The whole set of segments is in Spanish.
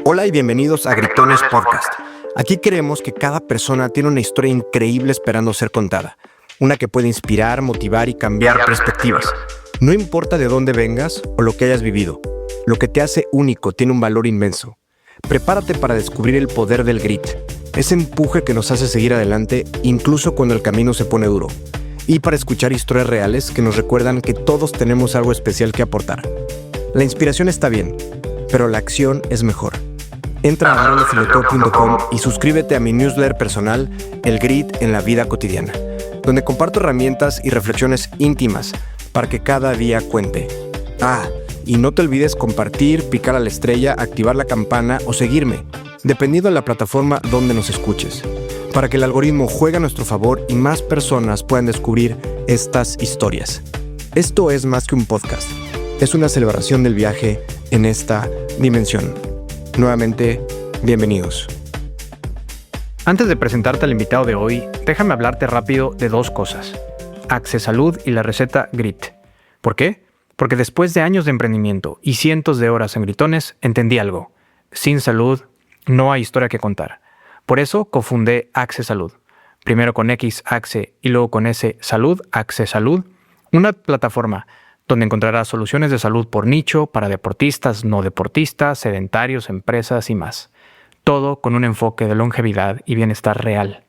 Hola y bienvenidos a Gritones Podcast. Aquí creemos que cada persona tiene una historia increíble esperando ser contada. Una que puede inspirar, motivar y cambiar perspectivas. No importa de dónde vengas o lo que hayas vivido. Lo que te hace único tiene un valor inmenso. Prepárate para descubrir el poder del grit. Ese empuje que nos hace seguir adelante incluso cuando el camino se pone duro. Y para escuchar historias reales que nos recuerdan que todos tenemos algo especial que aportar. La inspiración está bien, pero la acción es mejor. Entra a brauliofileteo.com y suscríbete a mi newsletter personal, El Grit en la Vida Cotidiana, donde comparto herramientas y reflexiones íntimas para que cada día cuente. Y no te olvides compartir, picar a la estrella, activar la campana o seguirme, dependiendo de la plataforma donde nos escuches, para que el algoritmo juegue a nuestro favor y más personas puedan descubrir estas historias. Esto es más que un podcast, es una celebración del viaje en esta dimensión. Nuevamente, bienvenidos. Antes de presentarte al invitado de hoy, déjame hablarte rápido de dos cosas: Accesalud y la receta Grit. ¿Por qué? Porque después de años de emprendimiento y cientos de horas en Gritones, entendí algo. Sin salud, no hay historia que contar. Por eso cofundé Accesalud. Primero con X, Axe, y luego con S, Salud, Accesalud. Una plataforma donde encontrarás soluciones de salud por nicho, para deportistas, no deportistas, sedentarios, empresas y más. Todo con un enfoque de longevidad y bienestar real.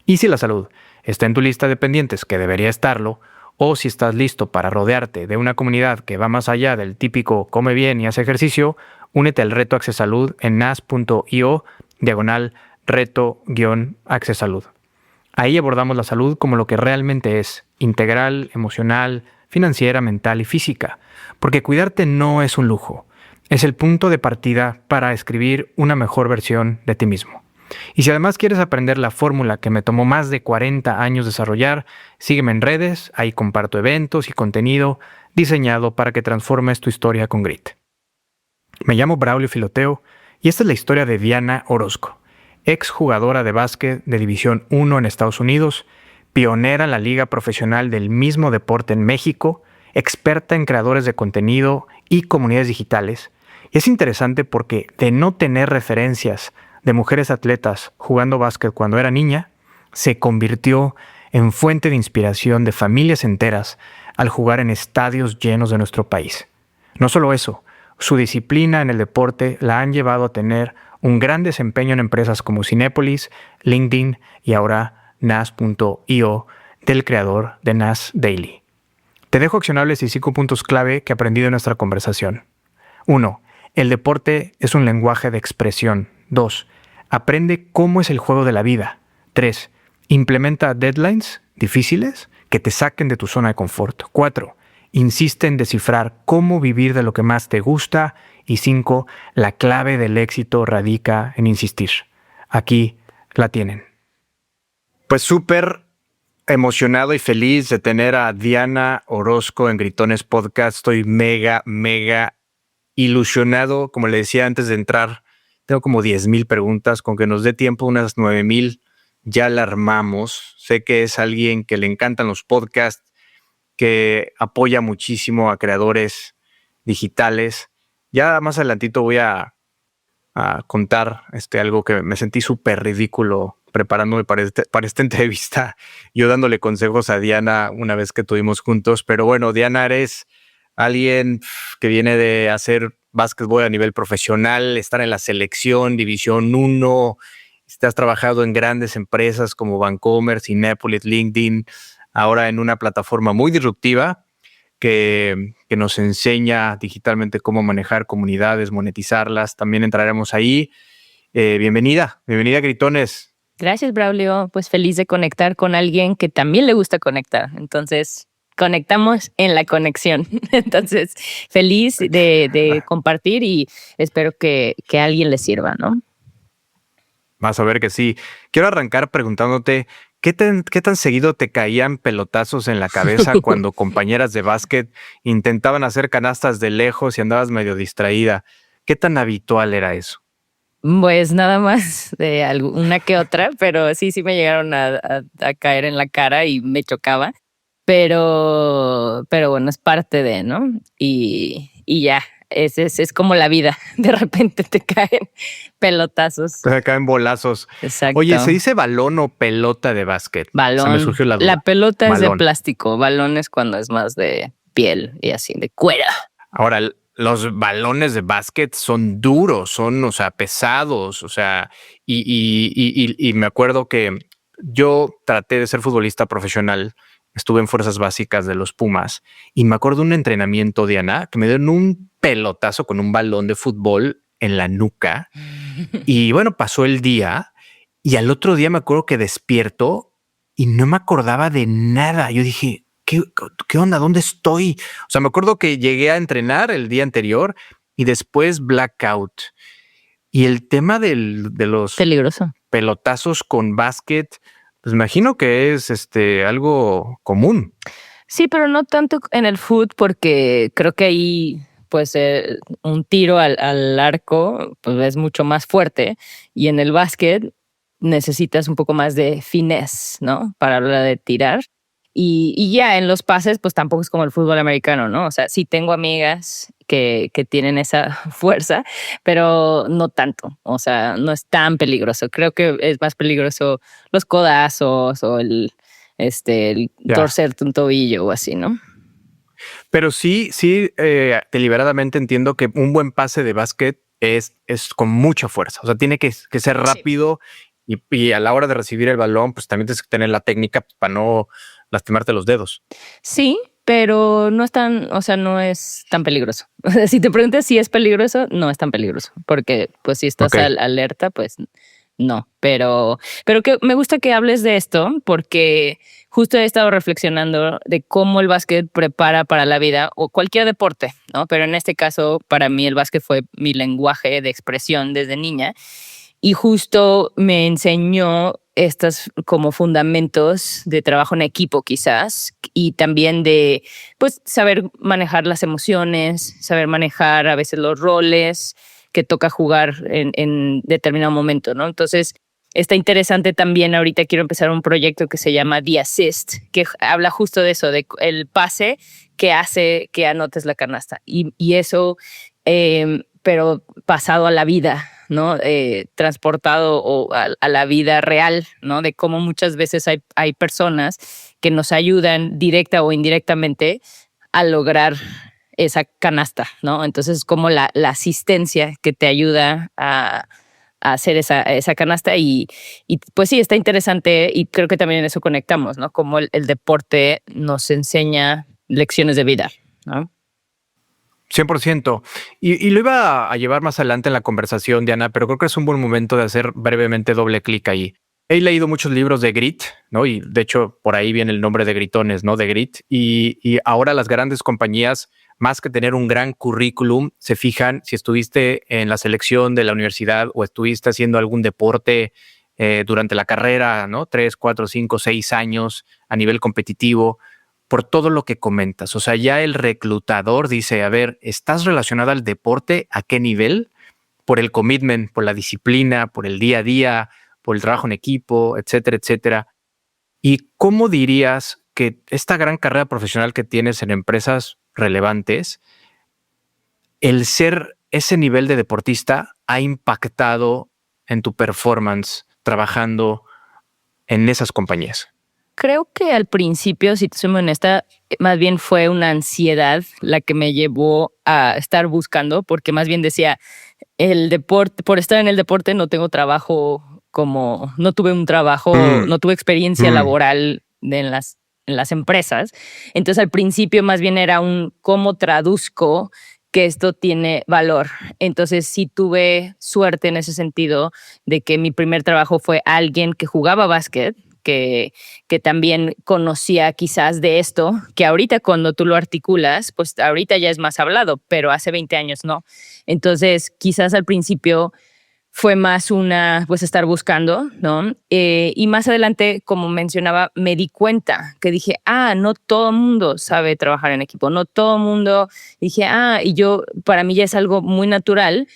Y si la salud está en tu lista de pendientes, que debería estarlo, o si estás listo para rodearte de una comunidad que va más allá del típico come bien y hace ejercicio, únete al reto Accesalud en nas.io/reto-accesalud. Ahí abordamos la salud como lo que realmente es: integral, emocional, financiera, mental y física. Porque cuidarte no es un lujo, es el punto de partida para escribir una mejor versión de ti mismo. Y si además quieres aprender la fórmula que me tomó más de 40 años desarrollar, sígueme en redes, ahí comparto eventos y contenido diseñado para que transformes tu historia con grit. Me llamo Braulio Fileteo y esta es la historia de Diana Orozco, exjugadora de básquet de División 1 en Estados Unidos, pionera en la liga profesional del mismo deporte en México, experta en creadores de contenido y comunidades digitales. Y es interesante porque de no tener referencias de mujeres atletas jugando básquet cuando era niña, se convirtió en fuente de inspiración de familias enteras al jugar en estadios llenos de nuestro país. No solo eso, su disciplina en el deporte la han llevado a tener un gran desempeño en empresas como Cinépolis, LinkedIn y ahora nas.io, del creador de Nas Daily. Te dejo accionables y 5 puntos clave que aprendí de nuestra conversación. 1. El deporte es un lenguaje de expresión. 2. Aprende cómo es el juego de la vida. 3. Implementa deadlines difíciles que te saquen de tu zona de confort. 4. Insiste en descifrar cómo vivir de lo que más te gusta. Y 5. La clave del éxito radica en insistir. Aquí la tienen. Pues súper emocionado y feliz de tener a Diana Orozco en Gritones Podcast. Estoy mega ilusionado. Como le decía antes de entrar, tengo como 10,000 preguntas. Con que nos dé tiempo, unas 9,000 ya la armamos. Sé que es alguien que le encantan los podcasts, que apoya muchísimo a creadores digitales. Ya más adelantito voy a contar algo que me sentí súper ridículo preparándome para esta entrevista, yo dándole consejos a Diana una vez que estuvimos juntos. Pero bueno, Diana, eres alguien que viene de hacer básquetbol a nivel profesional, estar en la selección, División 1, has trabajado en grandes empresas como Vancomer, Cinépolis, LinkedIn, ahora en una plataforma muy disruptiva que nos enseña digitalmente cómo manejar comunidades, monetizarlas. También entraremos ahí. Bienvenida a Gritones. Gracias, Braulio. Pues feliz de conectar con alguien que también le gusta conectar. Entonces, conectamos en la conexión. Entonces, feliz de compartir y espero que a alguien le sirva, ¿no? Vas a ver que sí. Quiero arrancar preguntándote, ¿qué tan seguido te caían pelotazos en la cabeza cuando compañeras de básquet intentaban hacer canastas de lejos y andabas medio distraída? ¿Qué tan habitual era eso? Pues nada más de una que otra, pero sí me llegaron a caer en la cara y me chocaba. Pero bueno, es parte de, ¿no? Y ya, Es como la vida. De repente te caen pelotazos. Te caen bolazos. Exacto. Oye, ¿se dice balón o pelota de básquet? Balón. O sea, me surgió la duda. La pelota es de Balón. plástico. Balón es cuando es más de piel y así, de cuero. Ahora, los balones de básquet son duros, son, o sea, pesados, o sea, y me acuerdo que yo traté de ser futbolista profesional, estuve en fuerzas básicas de los Pumas, y me acuerdo de un entrenamiento, Diana, que me dieron un pelotazo con un balón de fútbol en la nuca, y bueno, pasó el día, y al otro día me acuerdo que despierto y no me acordaba de nada. Yo dije, ¿qué onda? ¿Dónde estoy? O sea, me acuerdo que llegué a entrenar el día anterior y después blackout. Y el tema de los Peligroso. pelotazos con básquet, pues imagino que es algo común. Sí, pero no tanto en el fútbol, porque creo que ahí pues un tiro al arco pues es mucho más fuerte, y en el básquet necesitas un poco más de finesse, ¿no? Para la de tirar. Y ya en los pases pues tampoco es como el fútbol americano, ¿no? O sea, sí tengo amigas que tienen esa fuerza, pero no tanto. O sea, no es tan peligroso. Creo que es más peligroso los codazos o el torcerte un tobillo o así, ¿no? Pero sí, deliberadamente entiendo que un buen pase de básquet es con mucha fuerza. O sea, tiene que ser rápido, y a la hora de recibir el balón, pues también tienes que tener la técnica para no lastimarte los dedos. Sí, pero no es tan, o sea, no es tan peligroso. O sea, si te preguntas si es peligroso, no es tan peligroso, porque pues si estás alerta, pues no. Pero que me gusta que hables de esto, porque justo he estado reflexionando de cómo el básquet prepara para la vida o cualquier deporte, ¿no? Pero en este caso, para mí el básquet fue mi lenguaje de expresión desde niña, y justo me enseñó estos como fundamentos de trabajo en equipo quizás, y también de pues saber manejar las emociones, saber manejar a veces los roles que toca jugar en determinado momento, ¿no? Entonces está interesante también. Ahorita quiero empezar un proyecto que se llama The Assist, que habla justo de eso, de el pase que hace que anotes la canasta, y eso pero pasado a la vida, ¿no? Transportado a la vida real, ¿no? De cómo muchas veces hay personas que nos ayudan directa o indirectamente a lograr esa canasta, ¿no? Entonces, como la asistencia que te ayuda a hacer esa canasta, y pues sí, está interesante, y creo que también en eso conectamos, ¿no? Como el deporte nos enseña lecciones de vida, ¿no? 100%. Y lo iba a llevar más adelante en la conversación, Diana, pero creo que es un buen momento de hacer brevemente doble clic ahí. He leído muchos libros de grit, ¿no? Y de hecho, por ahí viene el nombre de gritones, ¿no? De grit. Y ahora las grandes compañías, más que tener un gran currículum, se fijan si estuviste en la selección de la universidad o estuviste haciendo algún deporte durante la carrera, ¿no? 3, 4, 5, 6 años a nivel competitivo, por todo lo que comentas. O sea, ya el reclutador dice, a ver, ¿estás relacionado al deporte? ¿A qué nivel? Por el commitment, por la disciplina, por el día a día, por el trabajo en equipo, etcétera, etcétera. ¿Y cómo dirías que esta gran carrera profesional que tienes en empresas relevantes, el ser ese nivel de deportista ha impactado en tu performance trabajando en esas compañías? Creo que al principio, si te soy muy honesta, más bien fue una ansiedad la que me llevó a estar buscando, porque más bien decía, el deporte, por estar en el deporte no tengo trabajo, como no tuve un trabajo, no tuve experiencia laboral en las empresas. Entonces al principio más bien era cómo traduzco que esto tiene valor. Entonces sí tuve suerte en ese sentido de que mi primer trabajo fue alguien que jugaba básquet, que también conocía quizás de esto, que ahorita cuando tú lo articulas, pues ahorita ya es más hablado, pero hace 20 años no. Entonces quizás al principio fue más pues estar buscando, ¿no? Y más adelante, como mencionaba, me di cuenta que dije, no todo el mundo sabe trabajar en equipo, no todo el mundo. Dije, y yo, para mí ya es algo muy natural,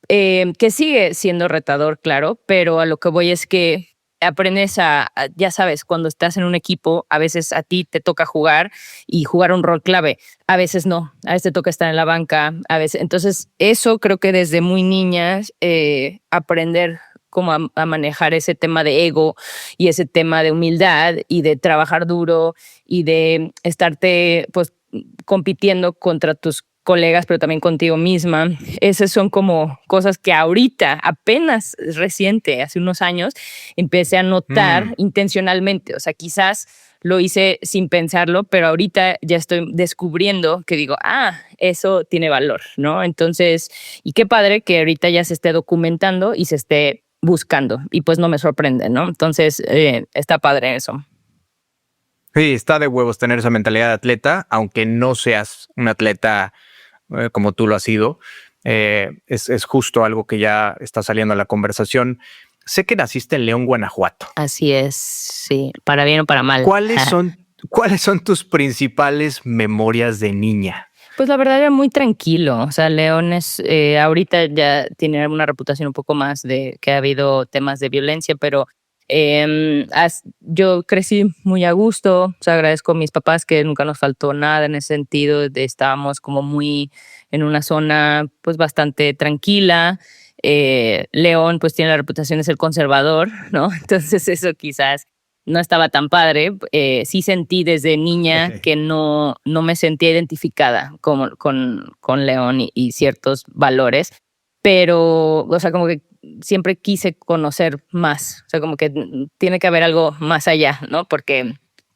que sigue siendo retador, claro, pero a lo que voy es que aprendes ya sabes, cuando estás en un equipo, a veces a ti te toca jugar y jugar un rol clave, a veces no, a veces te toca estar en la banca, a veces. Entonces, eso creo que desde muy niñas, aprender cómo a manejar ese tema de ego y ese tema de humildad y de trabajar duro y de estarte pues compitiendo contra tus colegas, pero también contigo misma. Esas son como cosas que ahorita, apenas reciente, hace unos años, empecé a notar intencionalmente. O sea, quizás lo hice sin pensarlo, pero ahorita ya estoy descubriendo que digo, eso tiene valor, ¿no? Entonces, y qué padre que ahorita ya se esté documentando y se esté buscando, y pues no me sorprende, ¿no? Entonces, está padre eso. Sí, está de huevos tener esa mentalidad de atleta, aunque no seas un atleta como tú lo has sido. Es justo algo que ya está saliendo a la conversación. Sé que naciste en León, Guanajuato. Así es, sí, para bien o para mal. ¿Cuáles son tus principales memorias de niña? Pues la verdad era muy tranquilo. O sea, León ahorita ya tiene una reputación un poco más de que ha habido temas de violencia, pero yo crecí muy a gusto. O sea, agradezco a mis papás que nunca nos faltó nada en ese sentido. Estábamos como muy en una zona pues bastante tranquila. León pues tiene la reputación de ser conservador, ¿no? Entonces eso quizás no estaba tan padre. Sí sentí desde niña que no me sentía identificada con León y ciertos valores, pero, o sea, como que siempre quise conocer más. O sea, como que tiene que haber algo más allá, ¿no? Porque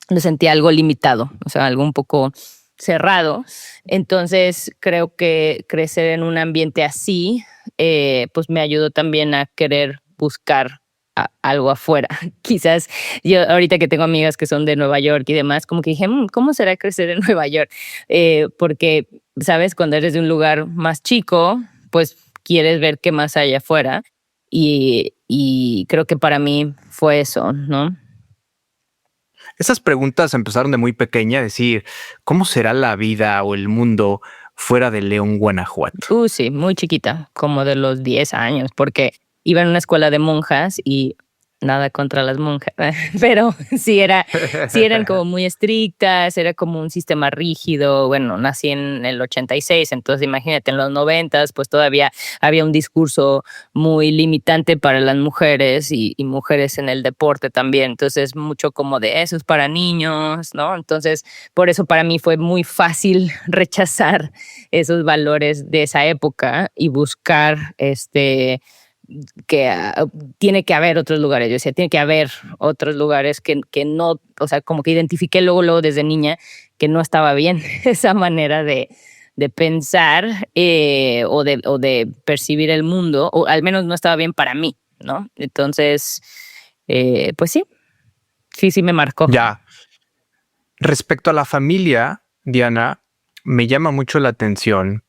lo sentía algo limitado, o sea, algo un poco cerrado. Entonces, creo que crecer en un ambiente así, pues me ayudó también a querer buscar algo afuera. Quizás yo ahorita que tengo amigas que son de Nueva York y demás, como que dije, ¿cómo será crecer en Nueva York? Porque, ¿sabes? Cuando eres de un lugar más chico, pues quieres ver qué más hay afuera. Y creo que para mí fue eso, ¿no? Esas preguntas empezaron de muy pequeña, decir, ¿cómo será la vida o el mundo fuera de León, Guanajuato? Sí, muy chiquita, como de los 10 años, porque iba en una escuela de monjas y nada contra las monjas, pero sí eran como muy estrictas, era como un sistema rígido. Bueno, nací en el 86, entonces imagínate, en los 90 pues todavía había un discurso muy limitante para las mujeres y mujeres en el deporte también, entonces mucho como de eso es para niños, ¿no? Entonces, por eso para mí fue muy fácil rechazar esos valores de esa época y buscar que tiene que haber otros lugares. Yo decía, tiene que haber otros lugares que no, o sea, como que identifiqué luego desde niña que no estaba bien esa manera de pensar o de percibir el mundo, o al menos no estaba bien para mí, ¿no? Entonces, pues sí me marcó. Ya. Respecto a la familia, Diana, me llama mucho la atención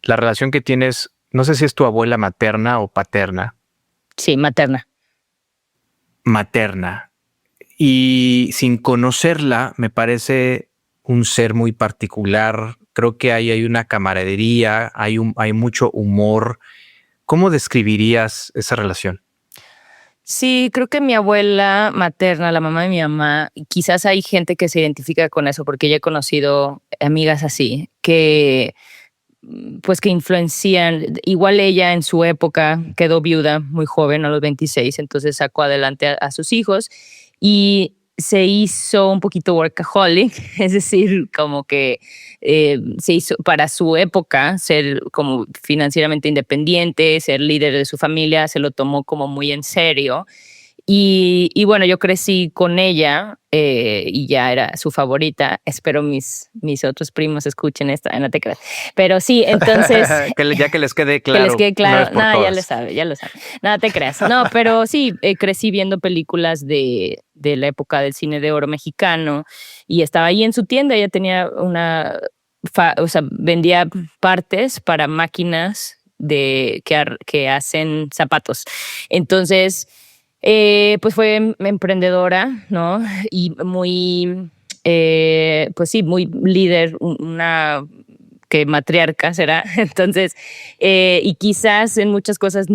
la relación que tienes, no sé si es tu abuela materna o paterna. Sí, materna. Materna. Y sin conocerla, me parece un ser muy particular. Creo que hay una camaradería, hay mucho humor. ¿Cómo describirías esa relación? Sí, creo que mi abuela materna, la mamá de mi mamá, quizás hay gente que se identifica con eso, porque ya he conocido amigas así, que pues que influencian. Igual ella en su época quedó viuda muy joven, a los 26, entonces sacó adelante a sus hijos y se hizo un poquito workaholic, es decir, como que se hizo para su época ser como financieramente independiente, ser líder de su familia, se lo tomó como muy en serio. Y bueno, yo crecí con ella y ya era su favorita. Espero mis otros primos escuchen esta, no te creas. Pero sí, entonces... ya que les quede claro. Que les quede claro. No, ya lo sabe, ya lo sabe. Nada, te creas. No, pero sí, crecí viendo películas de la época del cine de oro mexicano y estaba ahí en su tienda. Ella tenía o sea, vendía partes para máquinas que hacen zapatos. Entonces... pues fue emprendedora, ¿no? Y muy, pues sí, muy líder, una que matriarca será. Entonces, y quizás en muchas cosas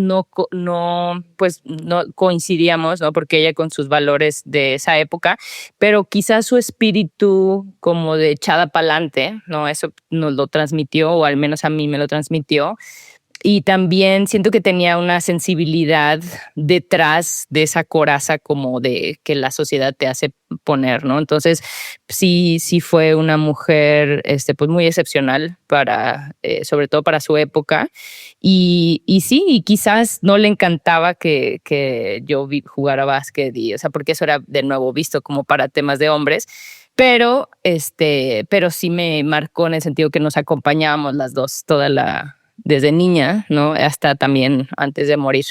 pues no coincidíamos, ¿no? Porque ella con sus valores de esa época, pero quizás su espíritu como de echada pa'lante, ¿no? Eso nos lo transmitió, o al menos a mí me lo transmitió. Y también siento que tenía una sensibilidad detrás de esa coraza como de que la sociedad te hace poner, ¿no? Entonces, sí fue una mujer pues muy excepcional sobre todo para su época. Y sí, y quizás no le encantaba que yo jugara básquet, o sea, porque eso era de nuevo visto como para temas de hombres. Pero sí me marcó en el sentido que nos acompañábamos las dos desde niña, ¿no? Hasta también antes de morir.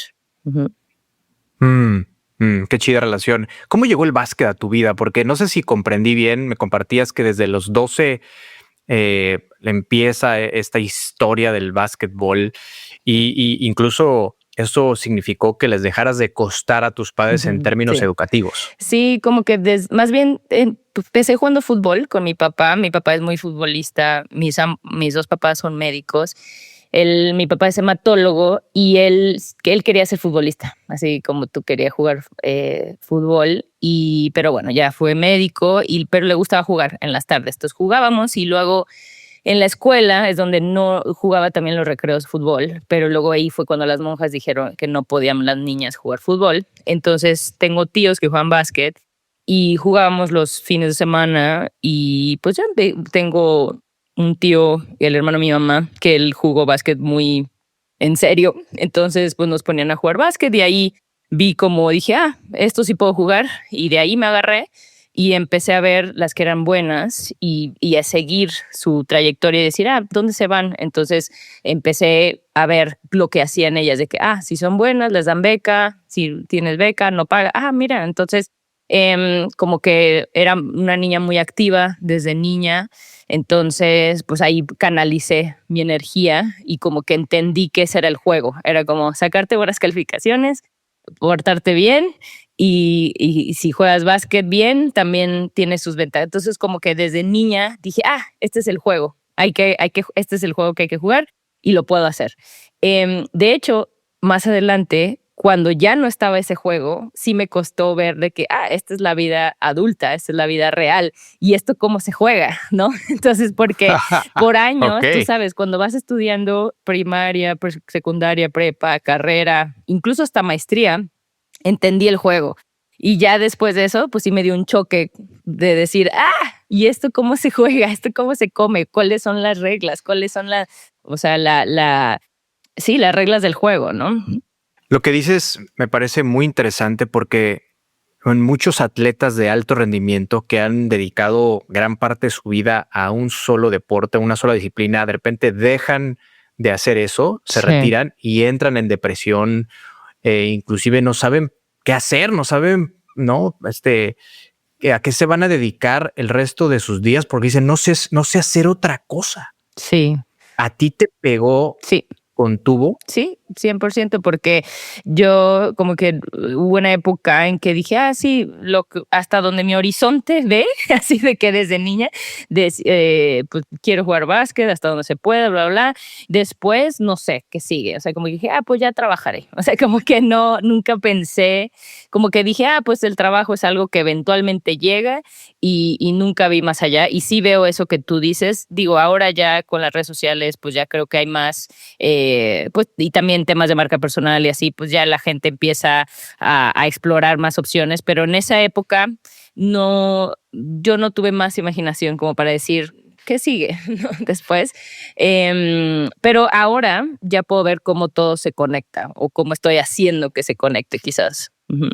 Uh-huh. Qué chida relación. ¿Cómo llegó el básquet a tu vida? Porque no sé si comprendí bien, me compartías que desde los 12 empieza esta historia del básquetbol y incluso eso significó que les dejaras de costar a tus padres en términos educativos. Sí, como que más bien empecé jugando fútbol con mi papá. Mi papá es muy futbolista, mis dos papás son médicos. Mi papá es hematólogo y él quería ser futbolista, así como tú querías jugar fútbol. Pero bueno, ya fue médico, pero le gustaba jugar en las tardes. Entonces jugábamos y luego en la escuela es donde no jugaba también los recreos de fútbol, pero luego ahí fue cuando las monjas dijeron que no podían las niñas jugar fútbol. Entonces tengo tíos que juegan básquet y jugábamos los fines de semana y pues ya tengo un tío, el hermano de mi mamá, que él jugó básquet muy en serio. Entonces, pues nos ponían a jugar básquet y ahí vi como dije, esto sí puedo jugar. Y de ahí me agarré y empecé a ver las que eran buenas y a seguir su trayectoria y decir, ¿dónde se van? Entonces empecé a ver lo que hacían ellas, de que, si son buenas, les dan beca, si tienes beca, no paga. Mira, entonces como que era una niña muy activa desde niña. Entonces, pues ahí canalicé mi energía y como que entendí que ese era el juego. Era como sacarte buenas calificaciones, portarte bien y si juegas básquet bien, también tienes sus ventajas. Entonces, como que desde niña dije, este es el juego. Este es el juego que hay que jugar y lo puedo hacer. De hecho, más adelante, cuando ya no estaba ese juego, sí me costó ver de que, esta es la vida adulta, esta es la vida real, y esto cómo se juega, ¿no? Entonces, porque por años, tú sabes, cuando vas estudiando primaria, secundaria, prepa, carrera, incluso hasta maestría, entendí el juego. Y ya después de eso, pues sí me dio un choque de decir, ¿y esto cómo se juega? ¿Esto cómo se come? ¿Cuáles son las reglas? ¿Cuáles son las reglas del juego, ¿no? Lo que dices me parece muy interesante porque en muchos atletas de alto rendimiento que han dedicado gran parte de su vida a un solo deporte, a una sola disciplina, de repente dejan de hacer eso, se retiran y entran en depresión, inclusive no saben qué hacer, no saben, a qué se van a dedicar el resto de sus días porque dicen, no sé hacer otra cosa. Sí. ¿A ti te pegó? Sí. ¿Contuvo? Sí, 100%, porque yo como que hubo una época en que dije, sí, hasta donde mi horizonte ve, así de que desde niña, pues quiero jugar básquet hasta donde se pueda, bla, bla. Después, no sé, qué sigue. O sea, como que dije, pues ya trabajaré. O sea, como que nunca pensé, como que dije, pues el trabajo es algo que eventualmente llega y nunca vi más allá. Y sí veo eso que tú dices. Digo, ahora ya con las redes sociales, pues ya creo que hay más... pues, y también temas de marca personal y así, pues ya la gente empieza a explorar más opciones, pero en esa época yo no tuve más imaginación como para decir qué sigue, ¿no? Después. Pero ahora ya puedo ver cómo todo se conecta o cómo estoy haciendo que se conecte quizás. Uh-huh.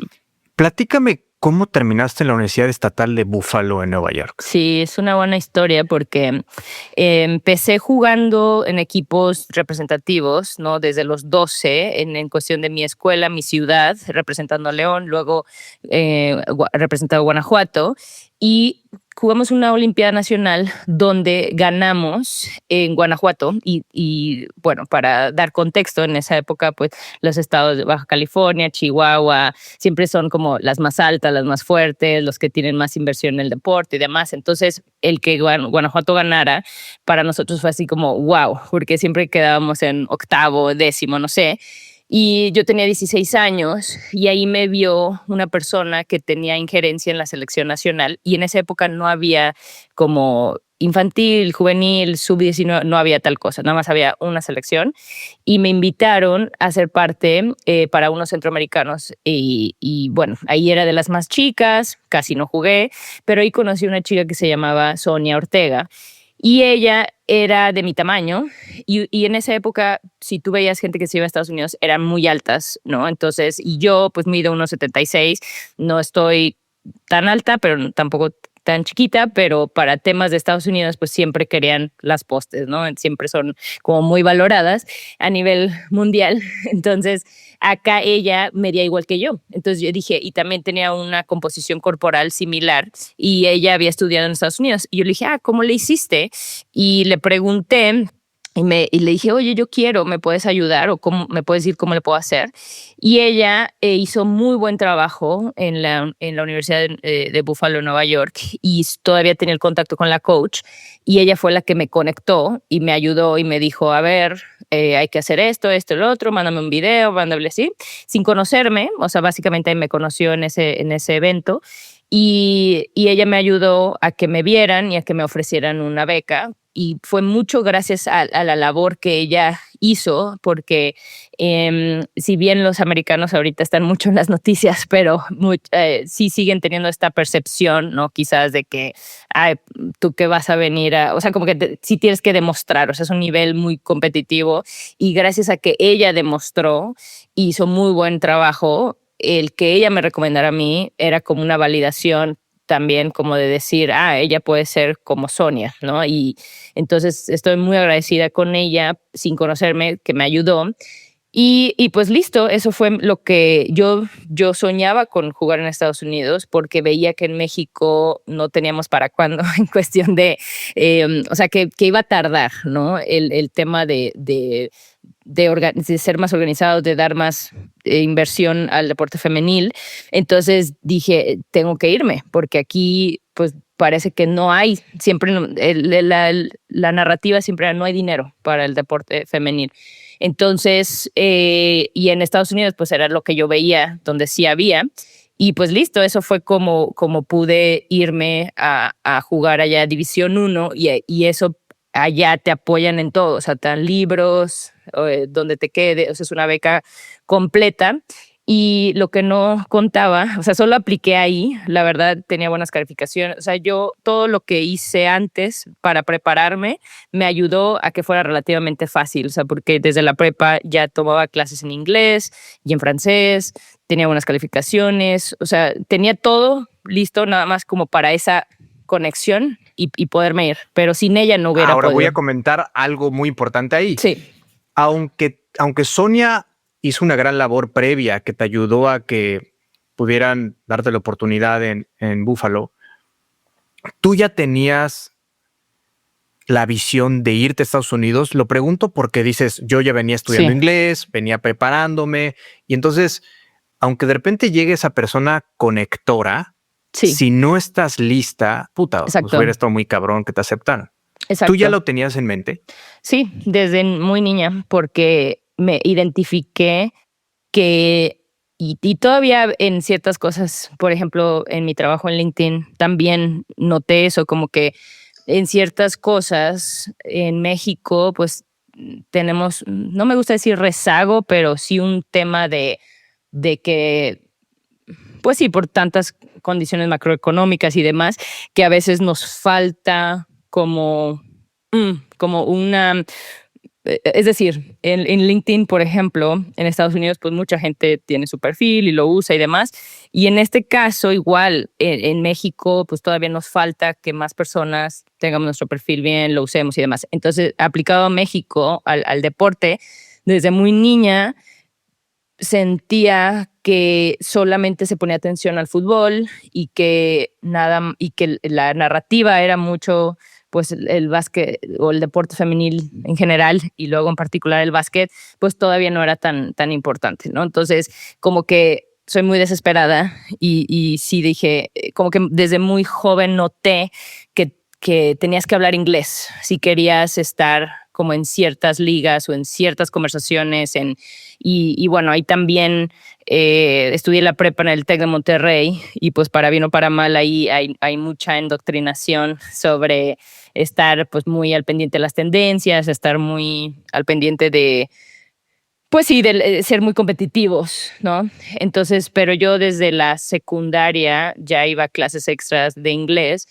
Platícame cómo terminaste en la Universidad Estatal de Buffalo en Nueva York. Sí, es una buena historia porque empecé jugando en equipos representativos, ¿no? Desde los 12 en cuestión de mi escuela, mi ciudad, representando a León, luego representado a Guanajuato. Y jugamos una Olimpiada Nacional donde ganamos en Guanajuato y bueno, para dar contexto, en esa época, pues los estados de Baja California, Chihuahua, siempre son como las más altas, las más fuertes, los que tienen más inversión en el deporte y demás. Entonces, el que Guanajuato ganara, para nosotros fue así como wow, porque siempre quedábamos en octavo, décimo, no sé. Y yo tenía 16 años y ahí me vio una persona que tenía injerencia en la selección nacional y en esa época no había como infantil, juvenil, sub-19, no había tal cosa, nada más había una selección y me invitaron a ser parte para unos centroamericanos y bueno, ahí era de las más chicas, casi no jugué, pero ahí conocí a una chica que se llamaba Sonia Ortega y ella era de mi tamaño y en esa época, si tú veías gente que se iba a Estados Unidos, eran muy altas, ¿no? Entonces, y yo pues mido 1,76, no estoy tan alta, pero tampoco tan chiquita, pero para temas de Estados Unidos, pues siempre querían las postes, ¿no? Siempre son como muy valoradas a nivel mundial. Entonces, acá ella medía igual que yo. Entonces yo dije, y también tenía una composición corporal similar y ella había estudiado en Estados Unidos. Y yo le dije, ¿cómo le hiciste? Y le pregunté y le dije, oye, yo quiero, ¿me puedes ayudar? ¿O cómo, me puedes decir cómo le puedo hacer? Y ella hizo muy buen trabajo en la Universidad de Buffalo, Nueva York, y todavía tenía el contacto con la coach. Y ella fue la que me conectó y me ayudó y me dijo, a ver, hay que hacer esto, esto, el otro, mándame un video, mándame así, sin conocerme. O sea, básicamente me conoció en ese evento. Y ella me ayudó a que me vieran y a que me ofrecieran una beca. Y fue mucho gracias a la labor que ella hizo, porque si bien los americanos ahorita están mucho en las noticias, pero sí siguen teniendo esta percepción, ¿no? Quizás de que, tú qué vas a venir a... O sea, como que sí tienes que demostrar, o sea, es un nivel muy competitivo. Y gracias a que ella demostró, hizo muy buen trabajo, el que ella me recomendara a mí era como una validación también como de decir, ella puede ser como Sonia, ¿no? Y entonces estoy muy agradecida con ella, sin conocerme, que me ayudó. Y pues listo, eso fue lo que yo soñaba con jugar en Estados Unidos, porque veía que en México no teníamos para cuándo en cuestión de, o sea, que iba a tardar, ¿no? El tema de ser más organizados, de dar más inversión al deporte femenil. Entonces dije, tengo que irme, porque aquí pues parece que no hay, siempre la narrativa siempre era, no hay dinero para el deporte femenil. Entonces, y en Estados Unidos pues era lo que yo veía, donde sí había. Y pues listo, eso fue como pude irme a jugar allá a División 1 y eso allá te apoyan en todo, o sea, te dan libros, donde te quede, o sea, es una beca completa. Y lo que no contaba, o sea, solo apliqué ahí, la verdad tenía buenas calificaciones, o sea, yo todo lo que hice antes para prepararme me ayudó a que fuera relativamente fácil, o sea, porque desde la prepa ya tomaba clases en inglés y en francés, tenía buenas calificaciones, o sea, tenía todo listo nada más como para esa conexión y poderme ir, pero sin ella no hubiera Ahora podido. voy a comentar algo muy importante ahí. Sí. Aunque Sonia hizo una gran labor previa que te ayudó a que pudieran darte la oportunidad en Buffalo, tú ya tenías la visión de irte a Estados Unidos. Lo pregunto porque dices, yo ya venía estudiando inglés, venía preparándome, y entonces, aunque de repente llegue esa persona conectora, si no estás lista, puta, pues hubiera estado muy cabrón que te aceptaran. Exacto. ¿Tú ya lo tenías en mente? Sí, desde muy niña, porque me identifiqué que, y todavía en ciertas cosas, por ejemplo, en mi trabajo en LinkedIn, también noté eso, como que en ciertas cosas en México, pues tenemos, no me gusta decir rezago, pero sí un tema de que, pues sí, por tantas condiciones macroeconómicas y demás, que a veces nos falta como una... Es decir, en LinkedIn, por ejemplo, en Estados Unidos, pues mucha gente tiene su perfil y lo usa y demás. Y en este caso, igual, en México, pues todavía nos falta que más personas tengamos nuestro perfil bien, lo usemos y demás. Entonces, aplicado a México, al deporte, desde muy niña, sentía que solamente se ponía atención al fútbol y que la narrativa era mucho pues el básquet o el deporte femenil en general y luego en particular el básquet, pues todavía no era tan importante, ¿no? Entonces, como que soy muy desesperada y sí dije, como que desde muy joven noté que tenías que hablar inglés si querías estar como en ciertas ligas o en ciertas conversaciones. Y bueno, ahí también estudié la prepa en el TEC de Monterrey y pues para bien o para mal ahí hay mucha indoctrinación sobre estar pues muy al pendiente de las tendencias, estar muy al pendiente de, pues sí, de ser muy competitivos, ¿no? Entonces, pero yo desde la secundaria ya iba a clases extras de inglés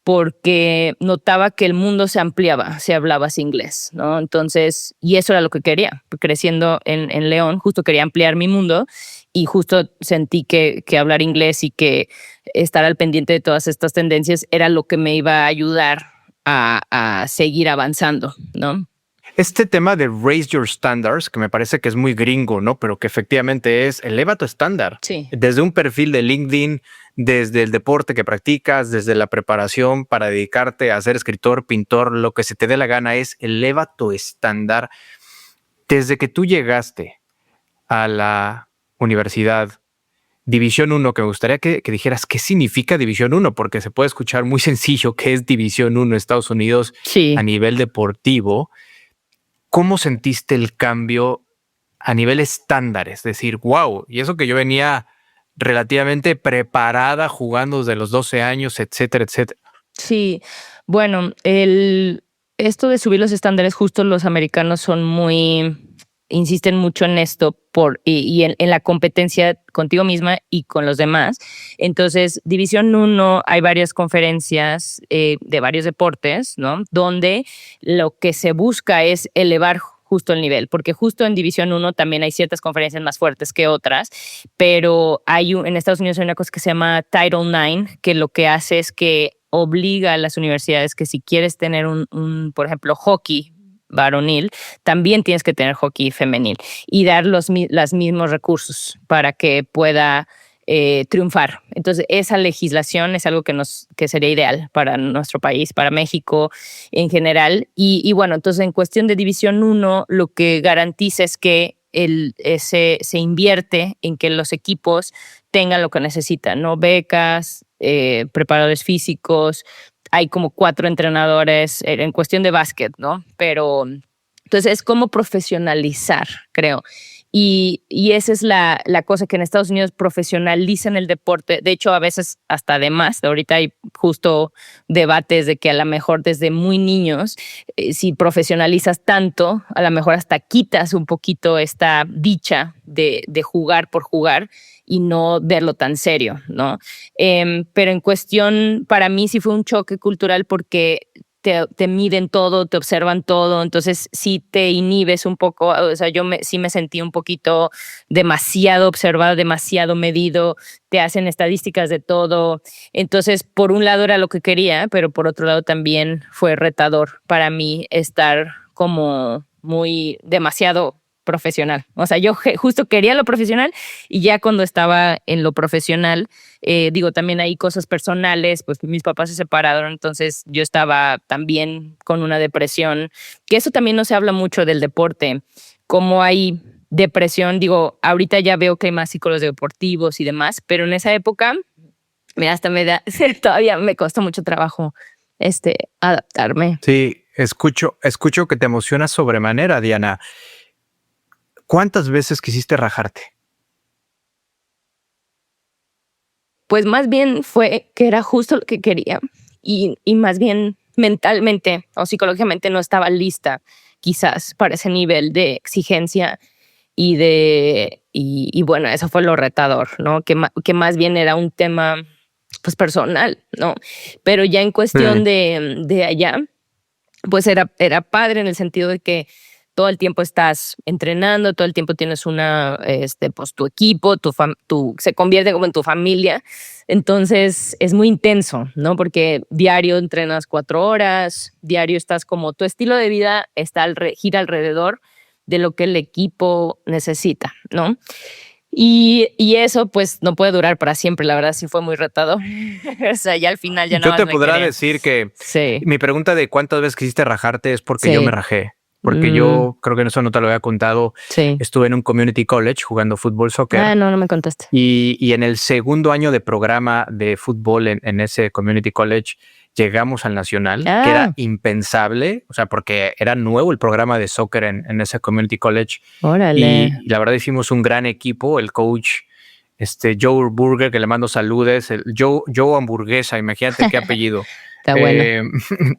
porque notaba que el mundo se ampliaba si hablabas inglés, ¿no? Entonces, y eso era lo que quería. Creciendo en León, justo quería ampliar mi mundo y justo sentí que hablar inglés y que estar al pendiente de todas estas tendencias era lo que me iba a ayudar a seguir avanzando, ¿no? Este tema de raise your standards, que me parece que es muy gringo, ¿no? Pero que efectivamente es eleva tu estándar. Sí. Desde un perfil de LinkedIn, desde el deporte que practicas, desde la preparación para dedicarte a ser escritor, pintor, lo que se te dé la gana es eleva tu estándar. Desde que tú llegaste a la universidad, División 1, que me gustaría que dijeras qué significa División 1, porque se puede escuchar muy sencillo qué es División 1 en Estados Unidos Sí. a nivel deportivo. ¿Cómo sentiste el cambio a nivel estándar? Es decir, wow, y eso que yo venía relativamente preparada jugando desde los 12 años, etcétera, etcétera. Sí, bueno, esto de subir los estándares, justo los americanos insisten mucho en esto y en la competencia contigo misma y con los demás. Entonces, División 1, hay varias conferencias de varios deportes, ¿no? Donde lo que se busca es elevar justo el nivel, porque justo en División 1 también hay ciertas conferencias más fuertes que otras, pero en Estados Unidos hay una cosa que se llama Title IX, que lo que hace es que obliga a las universidades que si quieres tener por ejemplo, hockey varonil, también tienes que tener hockey femenil y dar los mismos recursos para que pueda triunfar. Entonces, esa legislación es algo que sería ideal para nuestro país, para México en general. Y bueno, entonces en cuestión de División 1, lo que garantiza es que se invierte en que los equipos tengan lo que necesitan, ¿no? Becas, preparadores físicos, hay como 4 entrenadores en cuestión de básquet, ¿no? Pero entonces es como profesionalizar, creo. Y esa es la cosa que en Estados Unidos profesionalizan el deporte. De hecho, a veces hasta de más. Ahorita hay justo debates de que a lo mejor desde muy niños, si profesionalizas tanto, a lo mejor hasta quitas un poquito esta dicha de jugar por jugar y no verlo tan serio, ¿no? Pero en cuestión, para mí sí fue un choque cultural porque te miden todo, te observan todo, entonces sí te inhibes un poco, o sea, sí me sentí un poquito demasiado observado, demasiado medido, te hacen estadísticas de todo, entonces por un lado era lo que quería, pero por otro lado también fue retador para mí estar como muy demasiado profesional. O sea, yo justo quería lo profesional y ya cuando estaba en lo profesional, también hay cosas personales, pues mis papás se separaron, entonces yo estaba también con una depresión, que eso también no se habla mucho del deporte, cómo hay depresión, ahorita ya veo que hay más psicólogos deportivos y demás, pero en esa época, todavía me costó mucho trabajo adaptarme. Sí, escucho que te emocionas sobremanera, Diana. ¿Cuántas veces quisiste rajarte? Pues más bien fue que era justo lo que quería y más bien mentalmente o psicológicamente no estaba lista quizás para ese nivel de exigencia y bueno, eso fue lo retador, ¿no? Que más bien era un tema pues personal, ¿no? Pero ya en cuestión de allá, pues era padre en el sentido de que todo el tiempo estás entrenando, todo el tiempo tienes pues tu equipo, se convierte como en tu familia. Entonces es muy intenso, ¿no? Porque diario entrenas 4 horas, diario estás como tu estilo de vida gira alrededor de lo que el equipo necesita, ¿no? Y eso pues no puede durar para siempre, la verdad sí fue muy retador. O sea, ya al final ya Yo nada te más me podrá quería. decir que Sí, mi pregunta de cuántas veces quisiste rajarte es porque yo me sí. rajé. Porque yo creo que eso no te lo había contado. Sí. Estuve en un community college jugando fútbol, soccer. No me contaste. Y en el segundo año de programa de fútbol en ese community college llegamos al nacional, que era impensable, o sea, porque era nuevo el programa de soccer en ese community college. Órale. Y la verdad hicimos un gran equipo. El coach, Joe Burger, que le mando saludes, Joe Hamburguesa, imagínate qué apellido. Está bueno.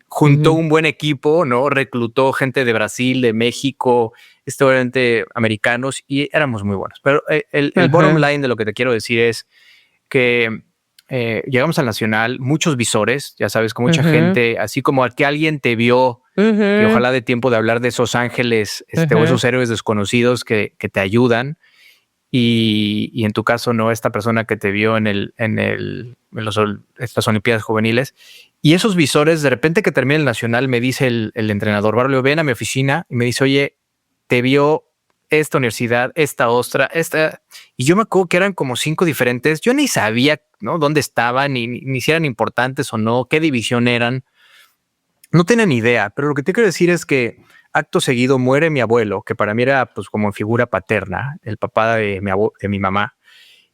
Juntó un buen equipo, ¿no? Reclutó gente de Brasil, de México, obviamente americanos, y éramos muy buenos. Pero el bottom line de lo que te quiero decir es que llegamos al Nacional, muchos visores, ya sabes, con mucha gente, así como que alguien te vio, y ojalá dé tiempo de hablar de esos ángeles o esos héroes desconocidos que te ayudan. Y en tu caso, no, esta persona que te vio estas Olimpiadas Juveniles. Y esos visores, de repente que termina el Nacional, me dice el entrenador, Braulio, ven a mi oficina y me dice, oye, te vio esta universidad, esta otra, esta. Y yo me acuerdo que eran como 5 diferentes. Yo ni sabía, ¿no?, dónde estaban, ni si eran importantes o no, qué división eran. No tenía ni idea, pero lo que te quiero decir es que acto seguido muere mi abuelo, que para mí era pues como figura paterna, el papá de mi mamá.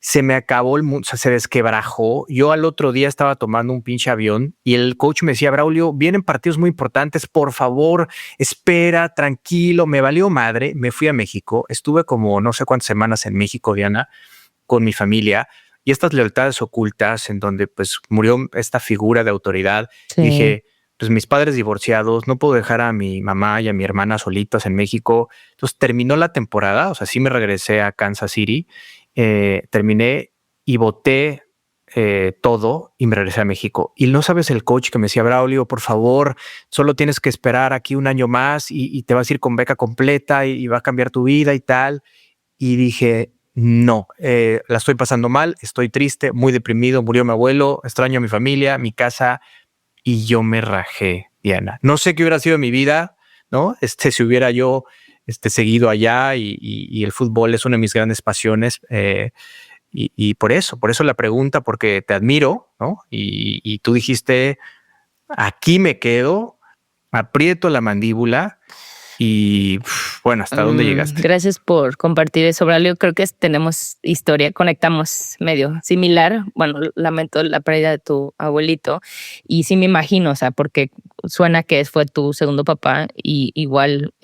Se me acabó el mundo, o sea, se desquebrajó. Yo al otro día estaba tomando un pinche avión y el coach me decía, Braulio, vienen partidos muy importantes, por favor, espera, tranquilo. Me valió madre, me fui a México, estuve como no sé cuántas semanas en México, Diana, con mi familia, y estas lealtades ocultas en donde pues murió esta figura de autoridad. Sí. Y dije, pues mis padres divorciados, no puedo dejar a mi mamá y a mi hermana solitas en México. Entonces terminó la temporada, o sea, sí me regresé a Kansas City, terminé y boté todo y me regresé a México. Y no sabes el coach que me decía, Braulio, por favor, solo tienes que esperar aquí un año más y te vas a ir con beca completa y va a cambiar tu vida y tal. Y dije, no, la estoy pasando mal, estoy triste, muy deprimido, murió mi abuelo, extraño a mi familia, mi casa, y yo me rajé, Diana. No sé qué hubiera sido mi vida, ¿no? Si hubiera yo seguido allá y el fútbol es una de mis grandes pasiones. Y por eso la pregunta, porque te admiro, ¿no? Y tú dijiste, aquí me quedo, aprieto la mandíbula y bueno, ¿hasta dónde llegaste? Gracias por compartir eso, Braulio. Creo que tenemos historia, conectamos medio similar. Bueno, lamento la pérdida de tu abuelito y sí me imagino, o sea, porque suena que fue tu segundo papá y igual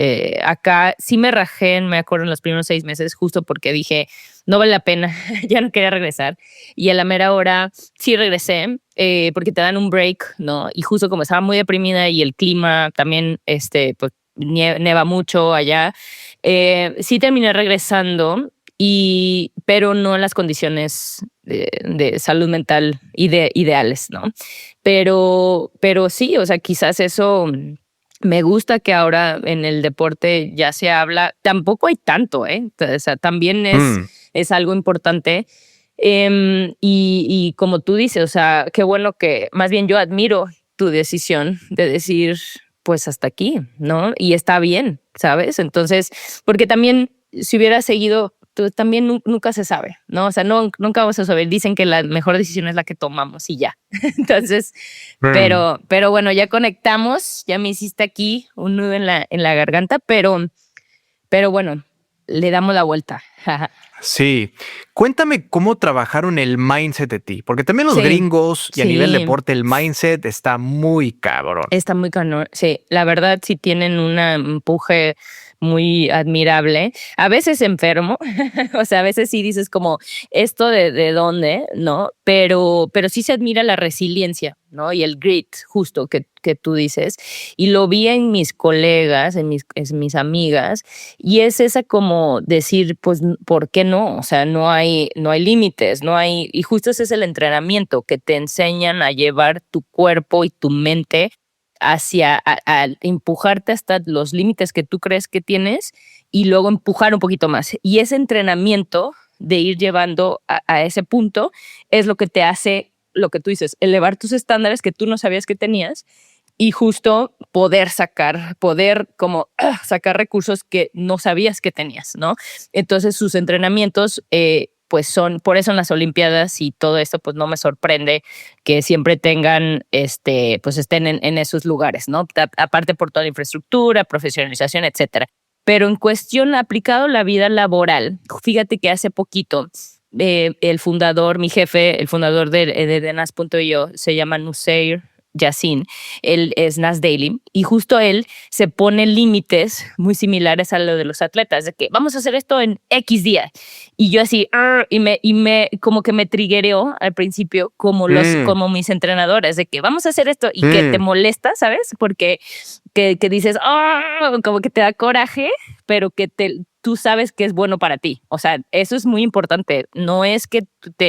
acá sí me rajé, me acuerdo, en los primeros 6 meses, justo porque dije, no vale la pena, ya no quería regresar. Y a la mera hora sí regresé, porque te dan un break, ¿no? Y justo como estaba muy deprimida y el clima también, pues neva mucho allá, sí terminé regresando, pero no en las condiciones de salud mental ideales, ¿no? Pero sí, o sea, quizás eso. Me gusta que ahora en el deporte ya se habla, tampoco hay tanto, o sea, también es algo importante. Y como tú dices, o sea, qué bueno que, más bien yo admiro tu decisión de decir, pues hasta aquí, ¿no? Y está bien, ¿sabes? Entonces, porque también si hubiera seguido, también nunca se sabe, ¿no? O sea, nunca vamos a saber. Dicen que la mejor decisión es la que tomamos y ya. Entonces, pero bueno, ya conectamos, ya me hiciste aquí un nudo en la garganta, pero bueno, le damos la vuelta. Sí. Cuéntame cómo trabajaron el mindset de ti, porque también los gringos y a nivel deporte el mindset está muy cabrón. Está muy cabrón. Sí, la verdad sí tienen un empuje muy admirable. A veces enfermo, o sea, a veces sí dices como esto de dónde, ¿no? Pero sí se admira la resiliencia, ¿no? Y el grit, justo que tú dices. Y lo vi en mis colegas, en mis amigas, y es esa como decir, pues, ¿por qué no? O sea, no hay límites, y justo ese es el entrenamiento que te enseñan a llevar tu cuerpo y tu mente hacia a empujarte hasta los límites que tú crees que tienes y luego empujar un poquito más. Y ese entrenamiento de ir llevando a ese punto es lo que te hace, lo que tú dices, elevar tus estándares que tú no sabías que tenías y justo poder como sacar recursos que no sabías que tenías, ¿no? Entonces sus entrenamientos pues son, por eso en las Olimpiadas y todo esto, pues no me sorprende que siempre tengan, pues estén en esos lugares, ¿no? Aparte por toda la infraestructura, profesionalización, etcétera. Pero en cuestión aplicado a la vida laboral, fíjate que hace poquito el fundador, mi jefe, el fundador de Nas.io, se llama Nuseir Yassin, él es Nas Daily, y justo él se pone límites muy similares a lo de los atletas, de que vamos a hacer esto en X día. Y yo así, y me como que me triggereó al principio como mis entrenadores, de que vamos a hacer esto y que te molesta, ¿sabes? Porque que dices, como que te da coraje, pero que tú sabes que es bueno para ti. O sea, eso es muy importante. No es que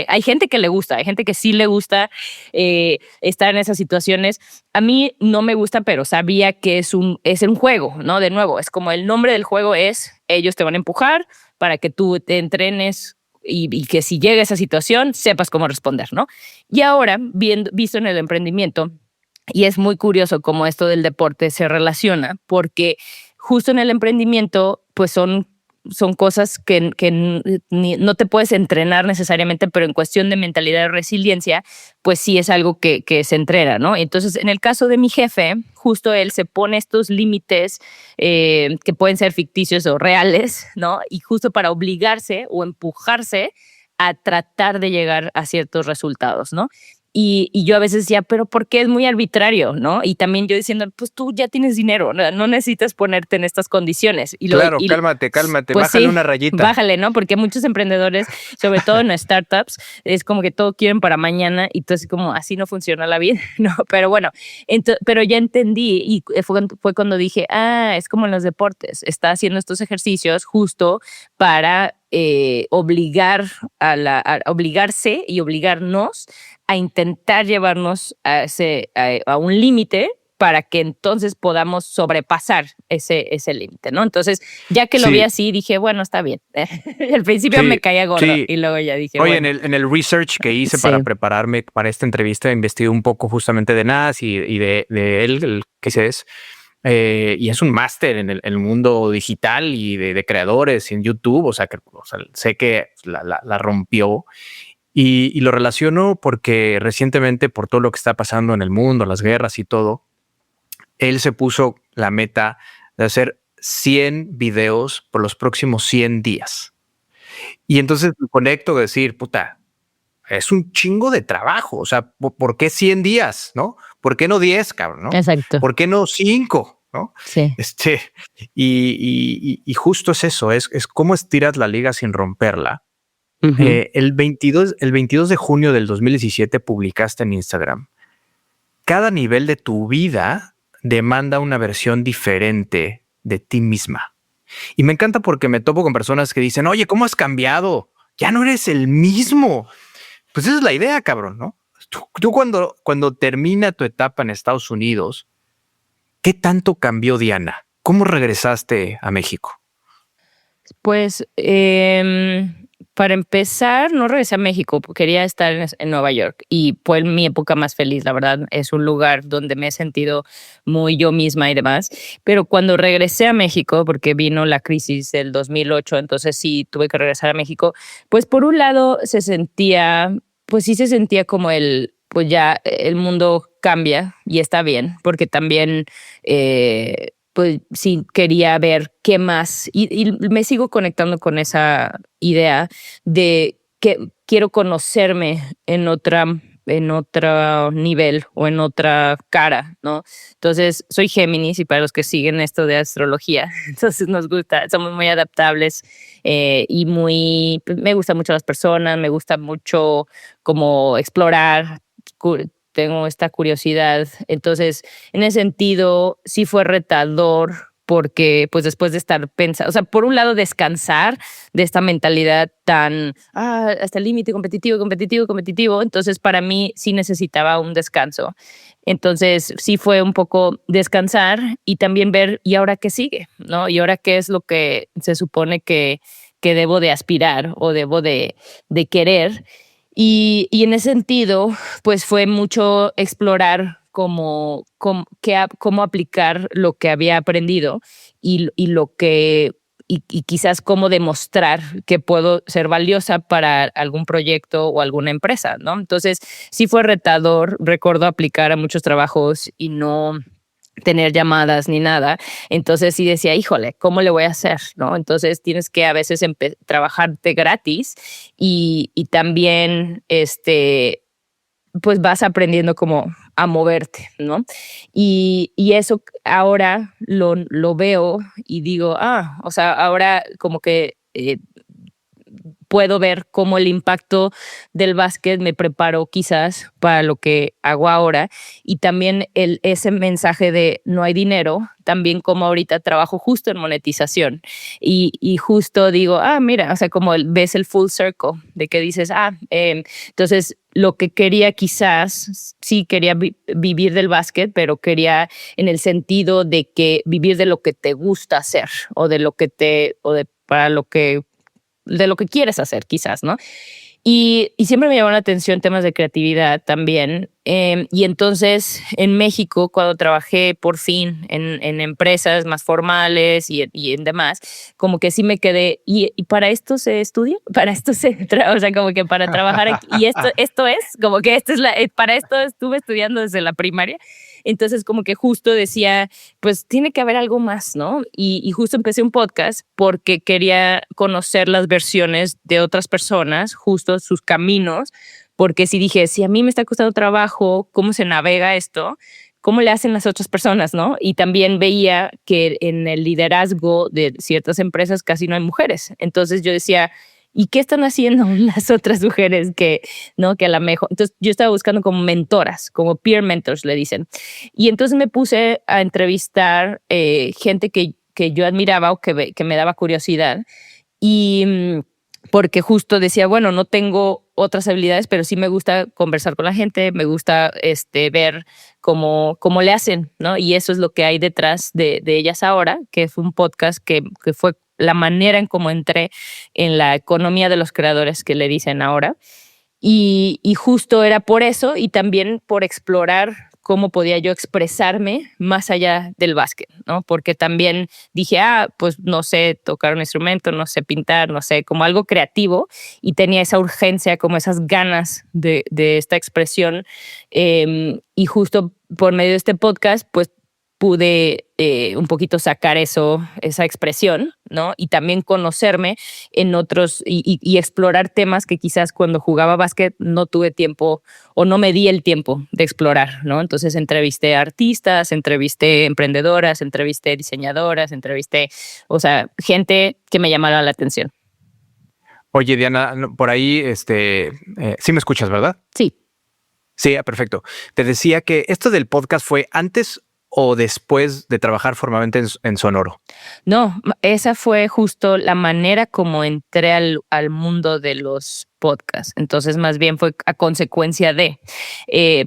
hay gente que le gusta, hay gente que sí le gusta estar en esas situaciones. A mí no me gusta, pero sabía que es un juego, ¿no? De nuevo, es como el nombre del juego es, ellos te van a empujar para que tú te entrenes y que si llega esa situación, sepas cómo responder, ¿no? Y ahora, visto en el emprendimiento, y es muy curioso cómo esto del deporte se relaciona, porque justo en el emprendimiento, pues son cosas que no te puedes entrenar necesariamente, pero en cuestión de mentalidad de resiliencia, pues sí es algo que se entrena, ¿no? Entonces, en el caso de mi jefe, justo él se pone estos límites que pueden ser ficticios o reales, ¿no? Y justo para obligarse o empujarse a tratar de llegar a ciertos resultados, ¿no? Y yo a veces decía, pero ¿por qué es muy arbitrario? ¿No? Y también yo diciendo, pues tú ya tienes dinero, no necesitas ponerte en estas condiciones. Claro, cálmate, pues bájale una rayita. Bájale, ¿no? Porque muchos emprendedores, sobre todo en startups, es como que todo quieren para mañana y entonces como así no funciona la vida, ¿no? Pero bueno, pero ya entendí y fue cuando dije, es como en los deportes, está haciendo estos ejercicios justo para obligarse y obligarnos a intentar llevarnos a un límite para que entonces podamos sobrepasar ese límite, ¿no? Entonces, ya que lo vi así, dije, bueno, está bien. Al principio me caía gordo y luego ya dije, Oye, bueno. en el research que hice para prepararme para esta entrevista, investigué un poco justamente de Nas y de él, el que es. Y es un máster en el mundo digital y de creadores en YouTube, o sea, sé que la rompió y lo relaciono porque recientemente por todo lo que está pasando en el mundo, las guerras y todo, él se puso la meta de hacer 100 videos por los próximos 100 días. Y entonces me conecto a decir, puta, es un chingo de trabajo, o sea, ¿por qué 100 días, no? ¿Por qué no 10, cabrón, no? Exacto. ¿Por qué no 5? ¿No? Sí. Y justo es eso, es cómo estiras la liga sin romperla. Uh-huh. El 22 de junio del 2017 publicaste en Instagram: cada nivel de tu vida demanda una versión diferente de ti misma. Y me encanta porque me topo con personas que dicen, oye, ¿cómo has cambiado? Ya no eres el mismo. Pues esa es la idea, cabrón, ¿no? Tú cuando termina tu etapa en Estados Unidos, ¿qué tanto cambió Diana? ¿Cómo regresaste a México? Pues para empezar, no regresé a México, quería estar en Nueva York y fue mi época más feliz, la verdad. Es un lugar donde me he sentido muy yo misma y demás. Pero cuando regresé a México, porque vino la crisis del 2008, entonces sí tuve que regresar a México, pues por un lado se sentía como pues ya el mundo cambia y está bien, porque también pues sí quería ver qué más y me sigo conectando con esa idea de que quiero conocerme en otro nivel o en otra cara, ¿no? Entonces, soy Géminis y para los que siguen esto de astrología, entonces nos gusta, somos muy adaptables y me gustan mucho las personas, me gusta mucho como explorar, tengo esta curiosidad. Entonces, en ese sentido, sí fue retador porque pues después de estar pensando, o sea, por un lado descansar de esta mentalidad tan hasta el límite competitivo, entonces para mí sí necesitaba un descanso. Entonces sí fue un poco descansar y también ver, ¿y ahora qué sigue? ¿No? ¿Y ahora qué es lo que se supone que debo de aspirar o debo de querer? Y en ese sentido, pues fue mucho explorar cómo aplicar lo que había aprendido y quizás cómo demostrar que puedo ser valiosa para algún proyecto o alguna empresa, ¿no? Entonces, sí fue retador. Recuerdo aplicar a muchos trabajos y no tener llamadas ni nada. Entonces sí decía, híjole, ¿cómo le voy a hacer? ¿No? Entonces tienes que a veces trabajarte gratis y también pues vas aprendiendo como a moverte, ¿no? Y eso ahora lo veo y digo, o sea, ahora como que puedo ver cómo el impacto del básquet me preparó quizás para lo que hago ahora, y también ese mensaje de no hay dinero, también como ahorita trabajo justo en monetización y justo digo, mira, o sea, como ves el full circle de que dices, entonces lo que quería quizás, sí quería vivir del básquet, pero quería en el sentido de que vivir de lo que te gusta hacer o de lo que de lo que quieres hacer, quizás, ¿no? Y siempre me llamó la atención temas de creatividad también. Y entonces en México, cuando trabajé por fin en empresas más formales y en demás, como que sí me quedé, ¿y para esto se estudia? Para esto o sea, como que para trabajar aquí. Y esto es, como que para esto estuve estudiando desde la primaria. Entonces como que justo decía, pues tiene que haber algo más, ¿no? Y justo empecé un podcast porque quería conocer las versiones de otras personas, justo sus caminos, porque si dije, si a mí me está costando trabajo, ¿cómo se navega esto? ¿Cómo le hacen las otras personas, no? Y también veía que en el liderazgo de ciertas empresas casi no hay mujeres. Entonces yo decía, ¿y qué están haciendo las otras mujeres que a la mejor? Entonces yo estaba buscando como mentoras, como peer mentors le dicen. Y entonces me puse a entrevistar gente que yo admiraba o que me daba curiosidad. Y porque justo decía, bueno, no tengo otras habilidades, pero sí me gusta conversar con la gente, me gusta ver cómo le hacen, ¿no? Y eso es lo que hay detrás de ellas ahora, que fue un podcast que fue la manera en cómo entré en la economía de los creadores, que le dicen ahora. Y justo era por eso y también por explorar cómo podía yo expresarme más allá del básquet, ¿no? Porque también dije, pues no sé tocar un instrumento, no sé pintar, no sé, como algo creativo, y tenía esa urgencia, como esas ganas de esta expresión. Y justo por medio de este podcast, pues pude un poquito sacar esa expresión, ¿no? Y también conocerme en otros y explorar temas que quizás cuando jugaba básquet no tuve tiempo o no me di el tiempo de explorar, ¿no? Entonces entrevisté a artistas, entrevisté emprendedoras, entrevisté diseñadoras, o sea, gente que me llamara la atención. Oye, Diana, por ahí, sí me escuchas, ¿verdad? Sí. Sí, perfecto. Te decía que esto del podcast fue antes o después de trabajar formalmente en Sonoro. No, esa fue justo la manera como entré al mundo de los podcasts. Entonces, más bien fue a consecuencia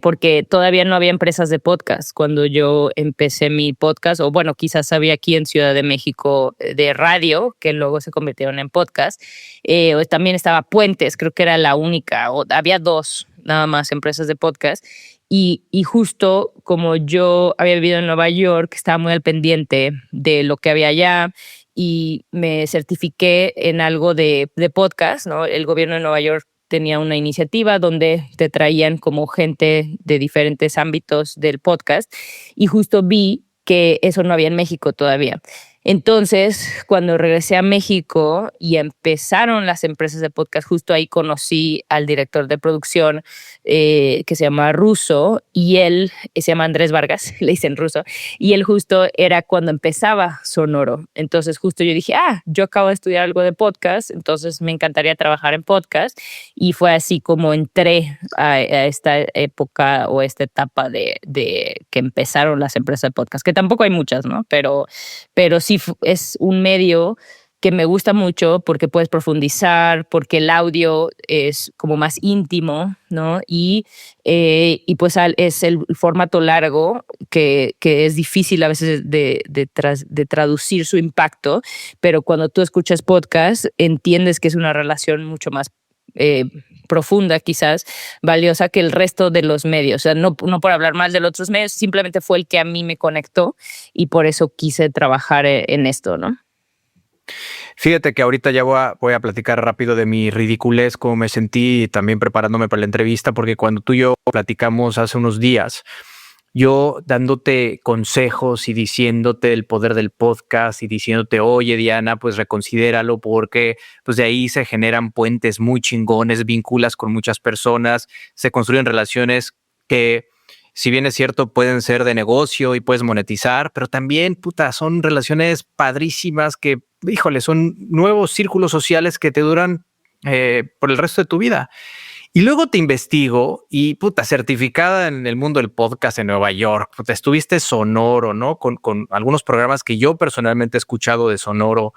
porque todavía no había empresas de podcast cuando yo empecé mi podcast, o bueno, quizás había aquí en Ciudad de México de radio, que luego se convirtieron en podcast. También estaba Puentes, creo que era la única, o había dos nada más empresas de podcast. Y justo como yo había vivido en Nueva York, estaba muy al pendiente de lo que había allá y me certifiqué en algo de podcast, ¿no? El gobierno de Nueva York tenía una iniciativa donde te traían como gente de diferentes ámbitos del podcast, y justo vi que eso no había en México todavía. Entonces, cuando regresé a México y empezaron las empresas de podcast, justo ahí conocí al director de producción que se llama Russo, y él se llama Andrés Vargas, le dicen Russo, y él justo era cuando empezaba Sonoro. Entonces justo yo dije, yo acabo de estudiar algo de podcast, entonces me encantaría trabajar en podcast, y fue así como entré a esta época o esta etapa de que empezaron las empresas de podcast, que tampoco hay muchas, ¿no? Pero sí es un medio que me gusta mucho porque puedes profundizar, porque el audio es como más íntimo, ¿no? Y pues es el formato largo que es difícil a veces de traducir su impacto, pero cuando tú escuchas podcast entiendes que es una relación mucho más profunda, quizás valiosa que el resto de los medios. O sea, no por hablar mal de los otros medios, simplemente fue el que a mí me conectó y por eso quise trabajar en esto, ¿no? Fíjate que ahorita ya voy a platicar rápido de mi ridiculez, cómo me sentí también preparándome para la entrevista, porque cuando tú y yo platicamos hace unos días, yo dándote consejos y diciéndote el poder del podcast y diciéndote, oye Diana, pues reconsidéralo porque pues de ahí se generan puentes muy chingones, vinculas con muchas personas, se construyen relaciones que, si bien es cierto, pueden ser de negocio y puedes monetizar, pero también, puta, son relaciones padrísimas que, híjole, son nuevos círculos sociales que te duran por el resto de tu vida. Y luego te investigo y, puta, certificada en el mundo del podcast en Nueva York, puta, estuviste Sonoro, ¿no? Con algunos programas que yo personalmente he escuchado de Sonoro,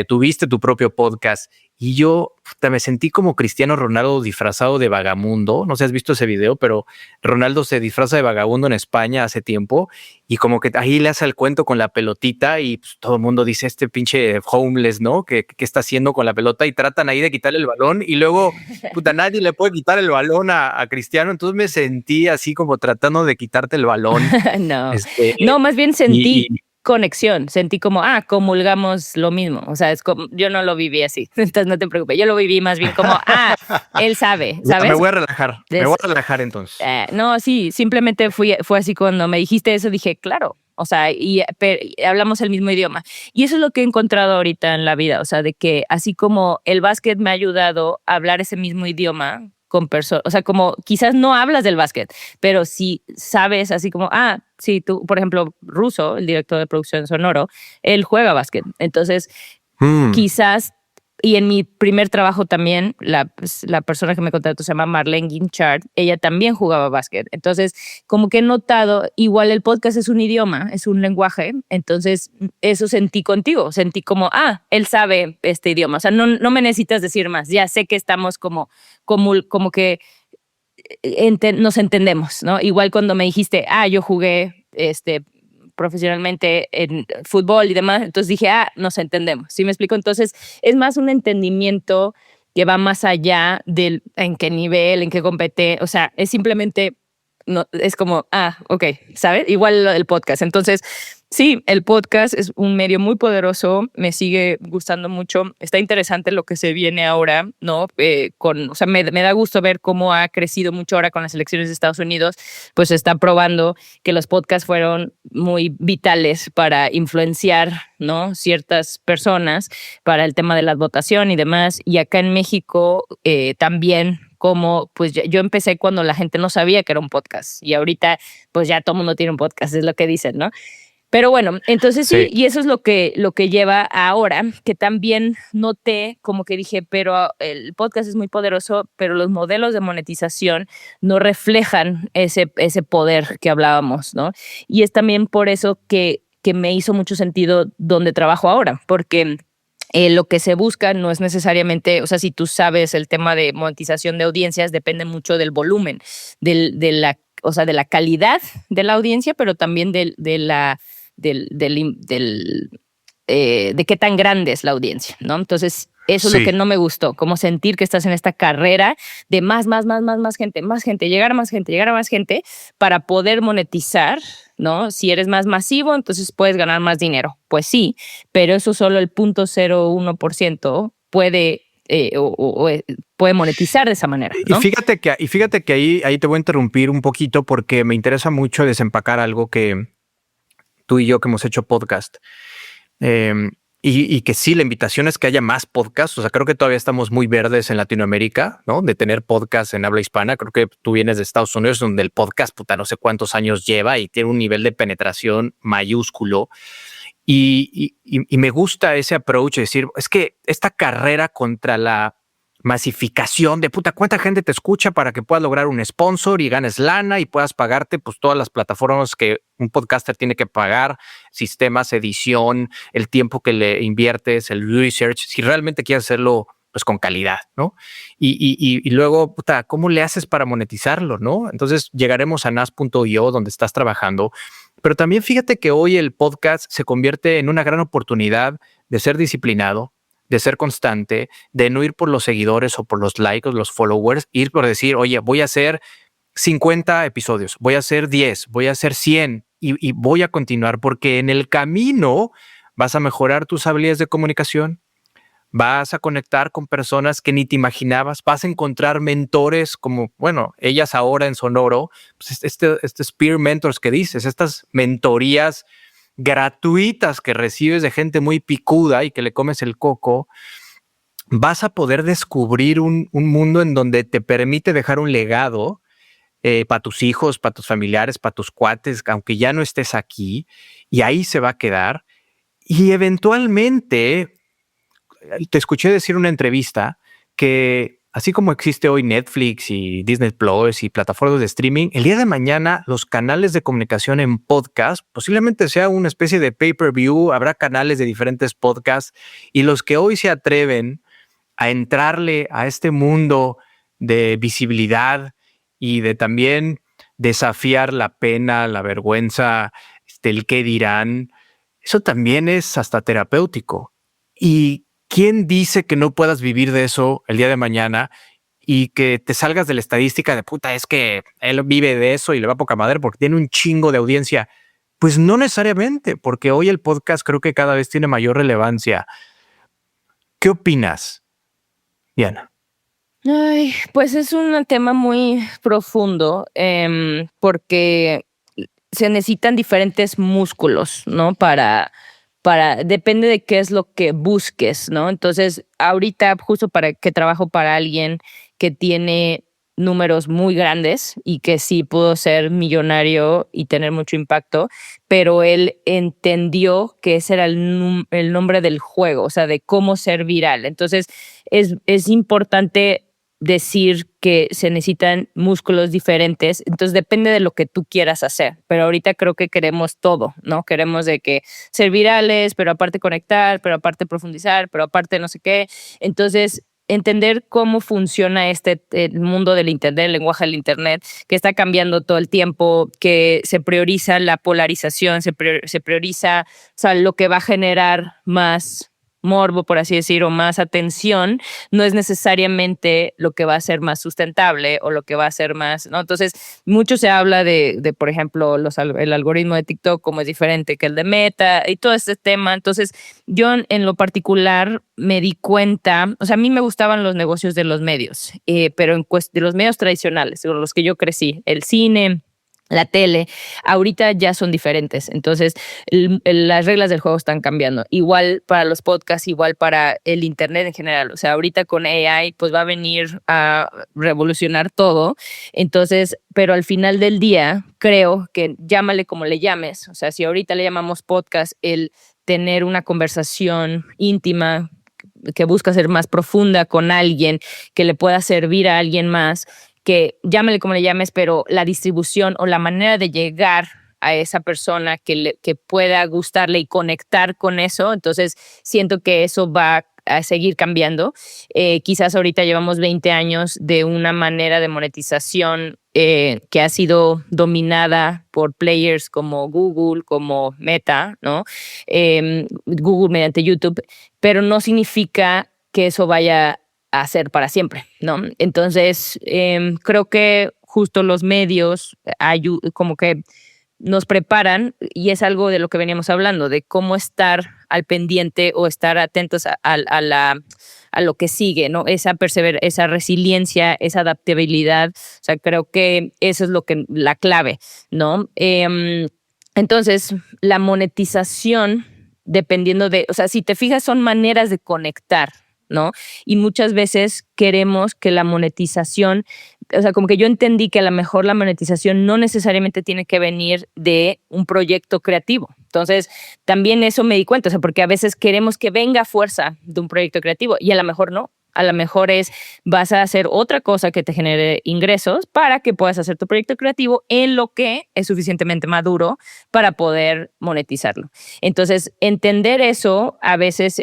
tuviste tu propio podcast y yo, puta, me sentí como Cristiano Ronaldo disfrazado de vagamundo. No sé si has visto ese video, pero Ronaldo se disfraza de vagabundo en España hace tiempo y como que ahí le hace el cuento con la pelotita y pues, todo el mundo dice este pinche homeless, ¿no? ¿Qué está haciendo con la pelota? Y tratan ahí de quitarle el balón y luego, puta, nadie le puede quitar el balón a Cristiano. Entonces me sentí así como tratando de quitarte el balón. No, más bien sentí conexión, sentí como, comulgamos lo mismo, o sea, es como, yo no lo viví así, entonces no te preocupes, yo lo viví más bien como, él sabe, ¿sabes? Me voy a relajar entonces. No, sí, simplemente fue así cuando me dijiste eso, dije, claro, o sea, y hablamos el mismo idioma. Y eso es lo que he encontrado ahorita en la vida, o sea, de que así como el básquet me ha ayudado a hablar ese mismo idioma con personas, o sea, como quizás no hablas del básquet, pero sí sabes así como, sí, tú, por ejemplo, Russo, el director de producción Sonoro, él juega básquet. Entonces, quizás, y en mi primer trabajo también, la persona que me contrató se llama Marlene Guinchard, ella también jugaba básquet. Entonces, como que he notado, igual el podcast es un idioma, es un lenguaje, entonces eso sentí contigo, sentí como, él sabe este idioma, o sea, no me necesitas decir más, ya sé que estamos como que nos entendemos, ¿no? Igual cuando me dijiste, yo jugué profesionalmente en fútbol y demás, entonces dije, nos entendemos, ¿sí me explico? Entonces es más un entendimiento que va más allá del en qué nivel, en qué compete, o sea, es simplemente, no, es como, ok, ¿sabes? Igual lo del podcast. Entonces, sí, el podcast es un medio muy poderoso, me sigue gustando mucho, está interesante lo que se viene ahora, ¿no? O sea, me da gusto ver cómo ha crecido mucho ahora con las elecciones de Estados Unidos, pues se está probando que los podcasts fueron muy vitales para influenciar, ¿no? Ciertas personas para el tema de la votación y demás, y acá en México también, como pues yo empecé cuando la gente no sabía que era un podcast y ahorita pues ya todo el mundo tiene un podcast, es lo que dicen, ¿no? Pero bueno, entonces sí, y eso es lo que lleva a ahora, que también noté como que dije, pero el podcast es muy poderoso, pero los modelos de monetización no reflejan ese poder que hablábamos, ¿no? Y es también por eso que me hizo mucho sentido donde trabajo ahora, porque lo que se busca no es necesariamente, o sea, si tú sabes el tema de monetización de audiencias, depende mucho del volumen, de la calidad de la audiencia, pero también de qué tan grande es la audiencia, ¿no? Entonces, eso es lo que no me gustó, como sentir que estás en esta carrera de más gente, llegar a más gente para poder monetizar, ¿no? Si eres más masivo, entonces puedes ganar más dinero. Pues sí, pero eso solo el 0.01% puede puede monetizar de esa manera, ¿no? Y fíjate que ahí te voy a interrumpir un poquito porque me interesa mucho desempacar algo que tú y yo que hemos hecho podcast. Y que sí, la invitación es que haya más podcasts. O sea, creo que todavía estamos muy verdes en Latinoamérica, ¿no? De tener podcasts en habla hispana. Creo que tú vienes de Estados Unidos, donde el podcast, puta, no sé cuántos años lleva y tiene un nivel de penetración mayúsculo. Y me gusta ese approach de decir, es que esta carrera contra la masificación de puta, ¿cuánta gente te escucha para que puedas lograr un sponsor y ganes lana y puedas pagarte pues todas las plataformas que un podcaster tiene que pagar, sistemas, edición, el tiempo que le inviertes, el research, si realmente quieres hacerlo pues con calidad, ¿no? Y luego, puta, ¿cómo le haces para monetizarlo, no? Entonces llegaremos a nas.io donde estás trabajando, pero también fíjate que hoy el podcast se convierte en una gran oportunidad de ser disciplinado, de ser constante, de no ir por los seguidores o por los likes o los followers, ir por decir, oye, voy a hacer 50 episodios, voy a hacer 10, voy a hacer 100 y voy a continuar porque en el camino vas a mejorar tus habilidades de comunicación, vas a conectar con personas que ni te imaginabas, vas a encontrar mentores como, bueno, ellas ahora en Sonoro, pues este Peer Mentors que dices, estas mentorías gratuitas que recibes de gente muy picuda y que le comes el coco, vas a poder descubrir un mundo en donde te permite dejar un legado para tus hijos, para tus familiares, para tus cuates, aunque ya no estés aquí, y ahí se va a quedar. Y eventualmente, te escuché decir en una entrevista que así como existe hoy Netflix y Disney Plus y plataformas de streaming, el día de mañana los canales de comunicación en podcast posiblemente sea una especie de pay-per-view, habrá canales de diferentes podcasts y los que hoy se atreven a entrarle a este mundo de visibilidad y de también desafiar la pena, la vergüenza, el qué dirán, eso también es hasta terapéutico. Y ¿quién dice que no puedas vivir de eso el día de mañana y que te salgas de la estadística de puta, es que él vive de eso y le va poca madre porque tiene un chingo de audiencia? Pues no necesariamente, porque hoy el podcast creo que cada vez tiene mayor relevancia. ¿Qué opinas, Diana? Ay, pues es un tema muy profundo porque se necesitan diferentes músculos, ¿no? Depende de qué es lo que busques, ¿no? Entonces, ahorita, justo para que trabajo para alguien que tiene números muy grandes y que sí pudo ser millonario y tener mucho impacto, pero él entendió que ese era el nombre del juego, o sea, de cómo ser viral. Entonces, es importante decir que se necesitan músculos diferentes, entonces depende de lo que tú quieras hacer, pero ahorita creo que queremos todo, ¿no? Queremos de que ser virales, pero aparte conectar, pero aparte profundizar, pero aparte no sé qué, entonces entender cómo funciona el mundo del internet, el lenguaje del internet, que está cambiando todo el tiempo, que se prioriza la polarización, se prioriza, o sea, lo que va a generar más morbo, por así decir, o más atención, no es necesariamente lo que va a ser más sustentable o lo que va a ser más, ¿no? Entonces, mucho se habla de por ejemplo, el algoritmo de TikTok, como es diferente que el de Meta y todo este tema. Entonces, yo en lo particular me di cuenta, o sea, a mí me gustaban los negocios de los medios, pero de los medios tradicionales, con los que yo crecí, el cine, la tele, ahorita ya son diferentes. Entonces, las reglas del juego están cambiando. Igual para los podcasts, igual para el internet en general. O sea, ahorita con AI, pues va a venir a revolucionar todo. Entonces, pero al final del día, creo que llámale como le llames. O sea, si ahorita le llamamos podcast, el tener una conversación íntima que busca ser más profunda con alguien, que le pueda servir a alguien más, que llámale como le llames, pero la distribución o la manera de llegar a esa persona que pueda gustarle y conectar con eso, entonces siento que eso va a seguir cambiando. Quizás ahorita llevamos 20 años de una manera de monetización que ha sido dominada por players como Google, como Meta, ¿no? Google mediante YouTube, pero no significa que eso vaya a ser para siempre, ¿no? Entonces, creo que justo los medios como que nos preparan, y es algo de lo que veníamos hablando, de cómo estar al pendiente o estar atentos a lo que sigue, ¿no? Esa resiliencia, esa adaptabilidad, o sea, creo que eso es la clave, ¿no? Entonces, la monetización, dependiendo o sea, si te fijas, son maneras de conectar, ¿no? Y muchas veces queremos que la monetización, o sea, como que yo entendí que a lo mejor la monetización no necesariamente tiene que venir de un proyecto creativo. Entonces, también eso me di cuenta, o sea, porque a veces queremos que venga a fuerza de un proyecto creativo y a lo mejor no. A lo mejor vas a hacer otra cosa que te genere ingresos para que puedas hacer tu proyecto creativo en lo que es suficientemente maduro para poder monetizarlo. Entonces, entender eso a veces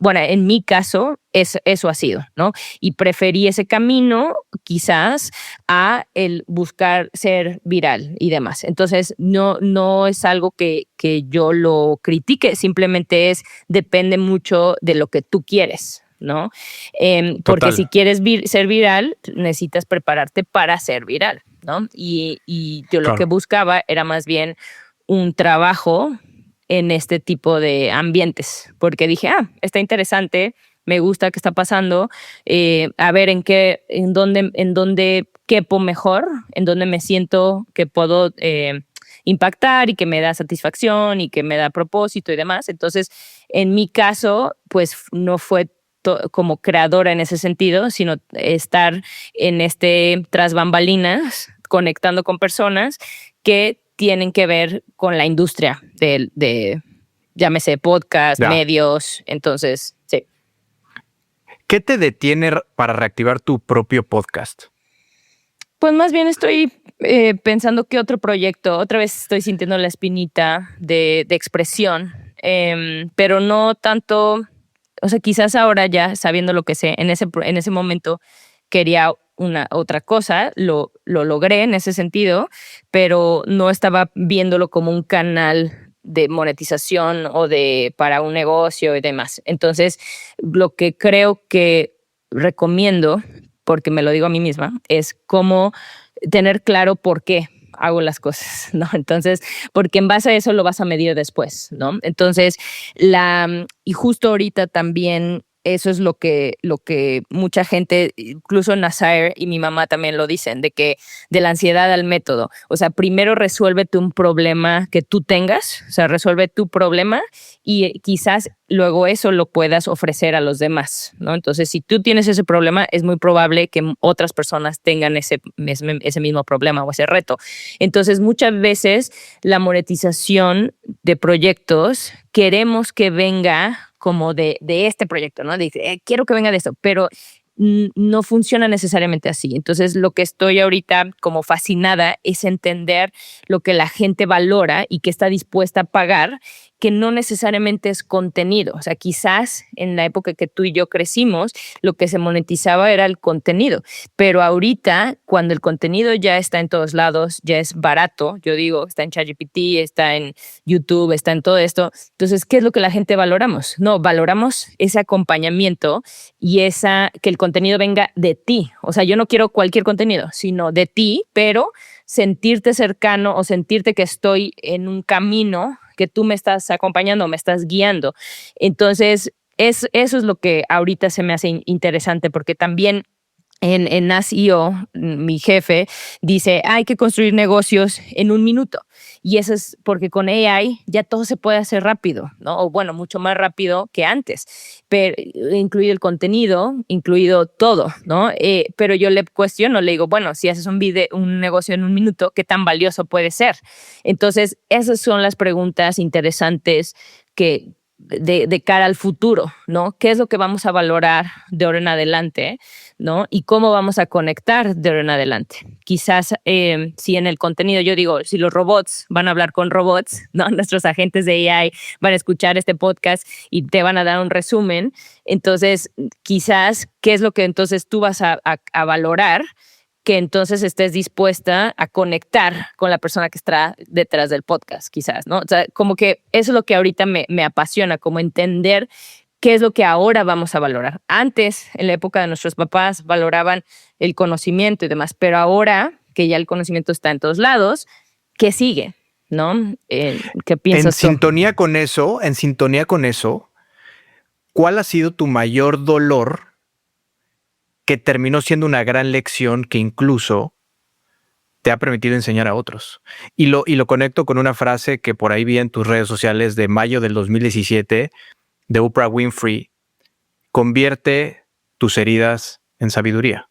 bueno, en mi caso, eso ha sido, ¿no? Y preferí ese camino quizás a el buscar ser viral y demás. Entonces, no es algo que yo lo critique, simplemente depende mucho de lo que tú quieres, ¿no? Porque si quieres ser viral, necesitas prepararte para ser viral, ¿no? Y yo lo que buscaba era más bien un trabajo en este tipo de ambientes, porque dije, está interesante, me gusta qué está pasando, a ver en dónde quepo mejor, en dónde me siento que puedo impactar y que me da satisfacción y que me da propósito y demás. Entonces, en mi caso, pues no fue como creadora en ese sentido, sino estar en tras bambalinas, conectando con personas que tienen que ver con la industria de llámese podcast, medios. Entonces, sí. ¿Qué te detiene para reactivar tu propio podcast? Pues más bien estoy pensando qué otro proyecto. Otra vez estoy sintiendo la espinita de expresión, pero no tanto. O sea, quizás ahora ya sabiendo lo que sé, en ese momento quería otra cosa, lo logré en ese sentido, pero no estaba viéndolo como un canal de monetización o para un negocio y demás. Entonces, lo que creo que recomiendo, porque me lo digo a mí misma, es cómo tener claro por qué hago las cosas, ¿no? Entonces, porque en base a eso lo vas a medir después, ¿no? Entonces, y justo ahorita también eso es lo que mucha gente, incluso Nasir y mi mamá también lo dicen, de la ansiedad al método. O sea, primero resuélvete un problema que tú tengas, o sea, resuelve tu problema y quizás luego eso lo puedas ofrecer a los demás, ¿no? Entonces, si tú tienes ese problema, es muy probable que otras personas tengan ese mismo problema o ese reto. Entonces, muchas veces la monetización de proyectos queremos que venga como de este proyecto, ¿no? Dice, quiero que venga de esto, pero no funciona necesariamente así. Entonces, lo que estoy ahorita como fascinada es entender lo que la gente valora y que está dispuesta a pagar, que no necesariamente es contenido. O sea, quizás en la época que tú y yo crecimos, lo que se monetizaba era el contenido. Pero ahorita, cuando el contenido ya está en todos lados, ya es barato, yo digo, está en ChatGPT, está en YouTube, está en todo esto. Entonces, ¿qué es lo que la gente valoramos? No, valoramos ese acompañamiento y que el contenido venga de ti. O sea, yo no quiero cualquier contenido, sino de ti, pero sentirte cercano o sentirte que estoy en un camino que tú me estás acompañando, me estás guiando. Entonces, eso es lo que ahorita se me hace interesante, porque también en Nas.io, mi jefe dice, hay que construir negocios en un minuto. Y eso es porque con AI ya todo se puede hacer rápido, ¿no? O bueno, mucho más rápido que antes, pero incluido el contenido, incluido todo, ¿no? Pero yo le cuestiono, le digo, bueno, si haces un negocio en un minuto, ¿qué tan valioso puede ser? Entonces, esas son las preguntas interesantes de cara al futuro, ¿no? ¿Qué es lo que vamos a valorar de ahora en adelante, ¿no? Y cómo vamos a conectar de ahora en adelante. Quizás si en el contenido, yo digo, si los robots van a hablar con robots, ¿no? Nuestros agentes de AI van a escuchar este podcast y te van a dar un resumen. Entonces, quizás, ¿qué es lo que entonces tú vas a valorar? Que entonces estés dispuesta a conectar con la persona que está detrás del podcast, quizás, ¿no? O sea, como que eso es lo que ahorita me apasiona, como entender qué es lo que ahora vamos a valorar. Antes, en la época de nuestros papás, valoraban el conocimiento y demás, pero ahora que ya el conocimiento está en todos lados, ¿qué sigue? ¿No? ¿Qué piensas tú? En sintonía con eso, ¿cuál ha sido tu mayor dolor que terminó siendo una gran lección que incluso te ha permitido enseñar a otros? Y lo conecto con una frase que por ahí vi en tus redes sociales de mayo del 2017 de Oprah Winfrey: convierte tus heridas en sabiduría.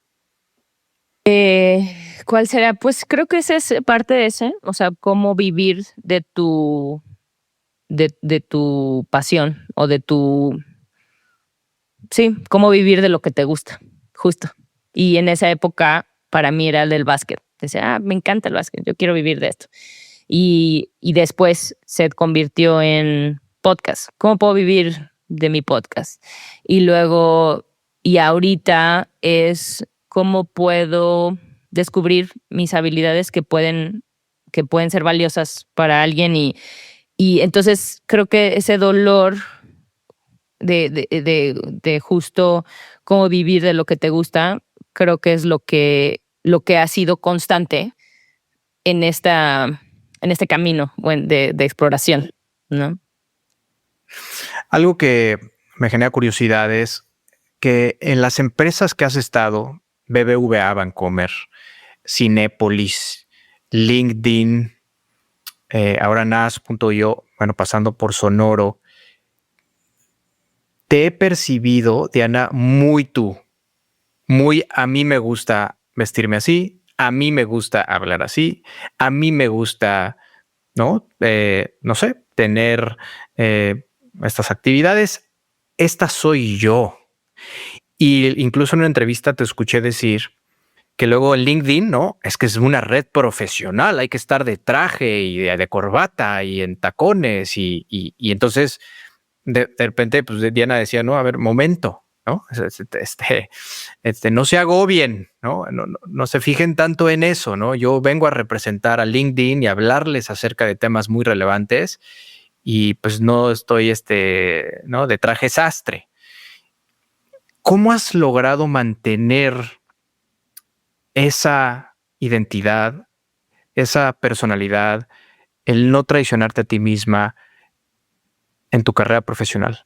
¿Cuál será? Pues creo que ese es parte de ese, o sea, cómo vivir de tu pasión o de tu sí, cómo vivir de lo que te gusta, justo. Y en esa época para mí era el del básquet. Decía, me encanta el básquet, yo quiero vivir de esto. Y después se convirtió en podcast. ¿Cómo puedo vivir de mi podcast? Y luego, y ahorita es cómo puedo descubrir mis habilidades que pueden ser valiosas para alguien. Y entonces creo que ese dolor de justo cómo vivir de lo que te gusta, creo que es lo que ha sido constante en este camino de exploración, ¿no? Algo que me genera curiosidad es que en las empresas que has estado, BBVA Bancomer, Cinépolis, LinkedIn, ahora Nas.io, bueno, pasando por Sonoro, te he percibido, Diana, muy tú. Muy a mí me gusta vestirme así, a mí me gusta hablar así, a mí me gusta, ¿no? No sé, tener estas actividades. Esta soy yo. Y incluso en una entrevista te escuché decir que luego en LinkedIn, ¿no? Es que es una red profesional, hay que estar de traje y de corbata y en tacones y entonces de repente pues Diana decía, no, a ver, momento, ¿no? No se agobien, ¿no? No se fijen tanto en eso, ¿no? Yo vengo a representar a LinkedIn y hablarles acerca de temas muy relevantes y pues no estoy, ¿no? De traje sastre. ¿Cómo has logrado mantener esa identidad, esa personalidad, el no traicionarte a ti misma en tu carrera profesional?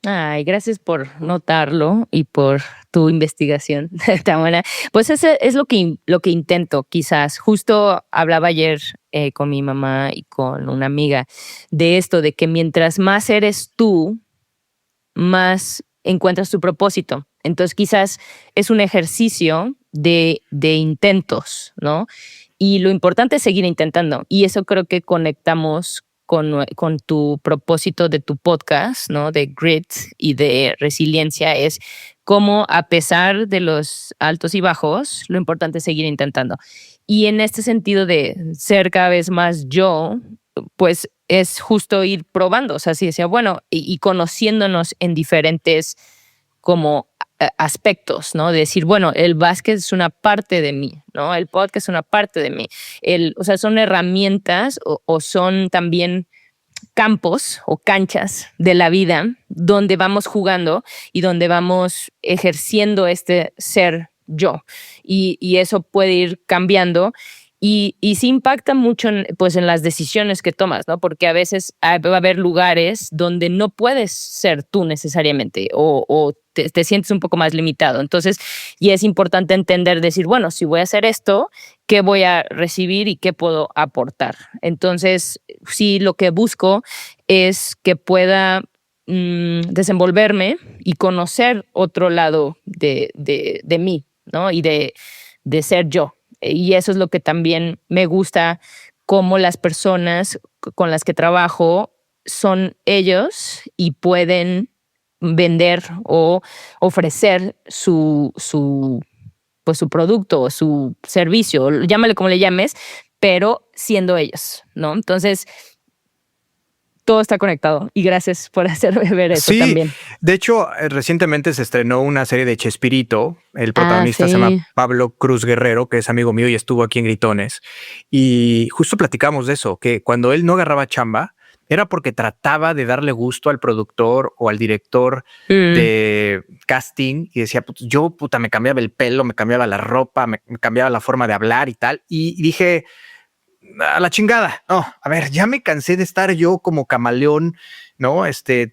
Ay, gracias por notarlo y por tu investigación tan buena. Pues eso es lo que intento, quizás. Justo hablaba ayer con mi mamá y con una amiga de esto, de que mientras más eres tú, más encuentras tu propósito. Entonces quizás es un ejercicio de intentos, ¿no? Y lo importante es seguir intentando. Y eso creo que conectamos con tu propósito de tu podcast, ¿no? De grit y de resiliencia, es cómo a pesar de los altos y bajos, lo importante es seguir intentando. Y en este sentido de ser cada vez más yo, pues es justo ir probando, o sea, sí decía, bueno, y conociéndonos en diferentes como aspectos, ¿no? De decir, bueno, el básquet es una parte de mí, ¿no? El podcast es una parte de mí. O sea, son herramientas o son también campos o canchas de la vida donde vamos jugando y donde vamos ejerciendo este ser yo. Y eso puede ir cambiando. Y sí impacta mucho pues en las decisiones que tomas, ¿no? Porque a veces va a haber lugares donde no puedes ser tú necesariamente o te sientes un poco más limitado. Entonces, y es importante entender, decir, bueno, si voy a hacer esto, ¿qué voy a recibir y qué puedo aportar? Entonces, sí, lo que busco es que pueda desenvolverme y conocer otro lado de mí, ¿no? Y de ser yo. Y eso es lo que también me gusta, cómo las personas con las que trabajo son ellos y pueden vender o ofrecer su producto o su servicio, llámale como le llames, pero siendo ellos, ¿no? Entonces, todo está conectado y gracias por hacerme ver eso también. De hecho, recientemente se estrenó una serie de Chespirito. El protagonista se llama Pablo Cruz Guerrero, que es amigo mío y estuvo aquí en Gritones. Y justo platicamos de eso, que cuando él no agarraba chamba, era porque trataba de darle gusto al productor o al director de casting y decía, yo me cambiaba el pelo, me cambiaba la ropa, me cambiaba la forma de hablar y tal. Y dije, a la chingada. No, a ver, ya me cansé de estar yo como camaleón, ¿no?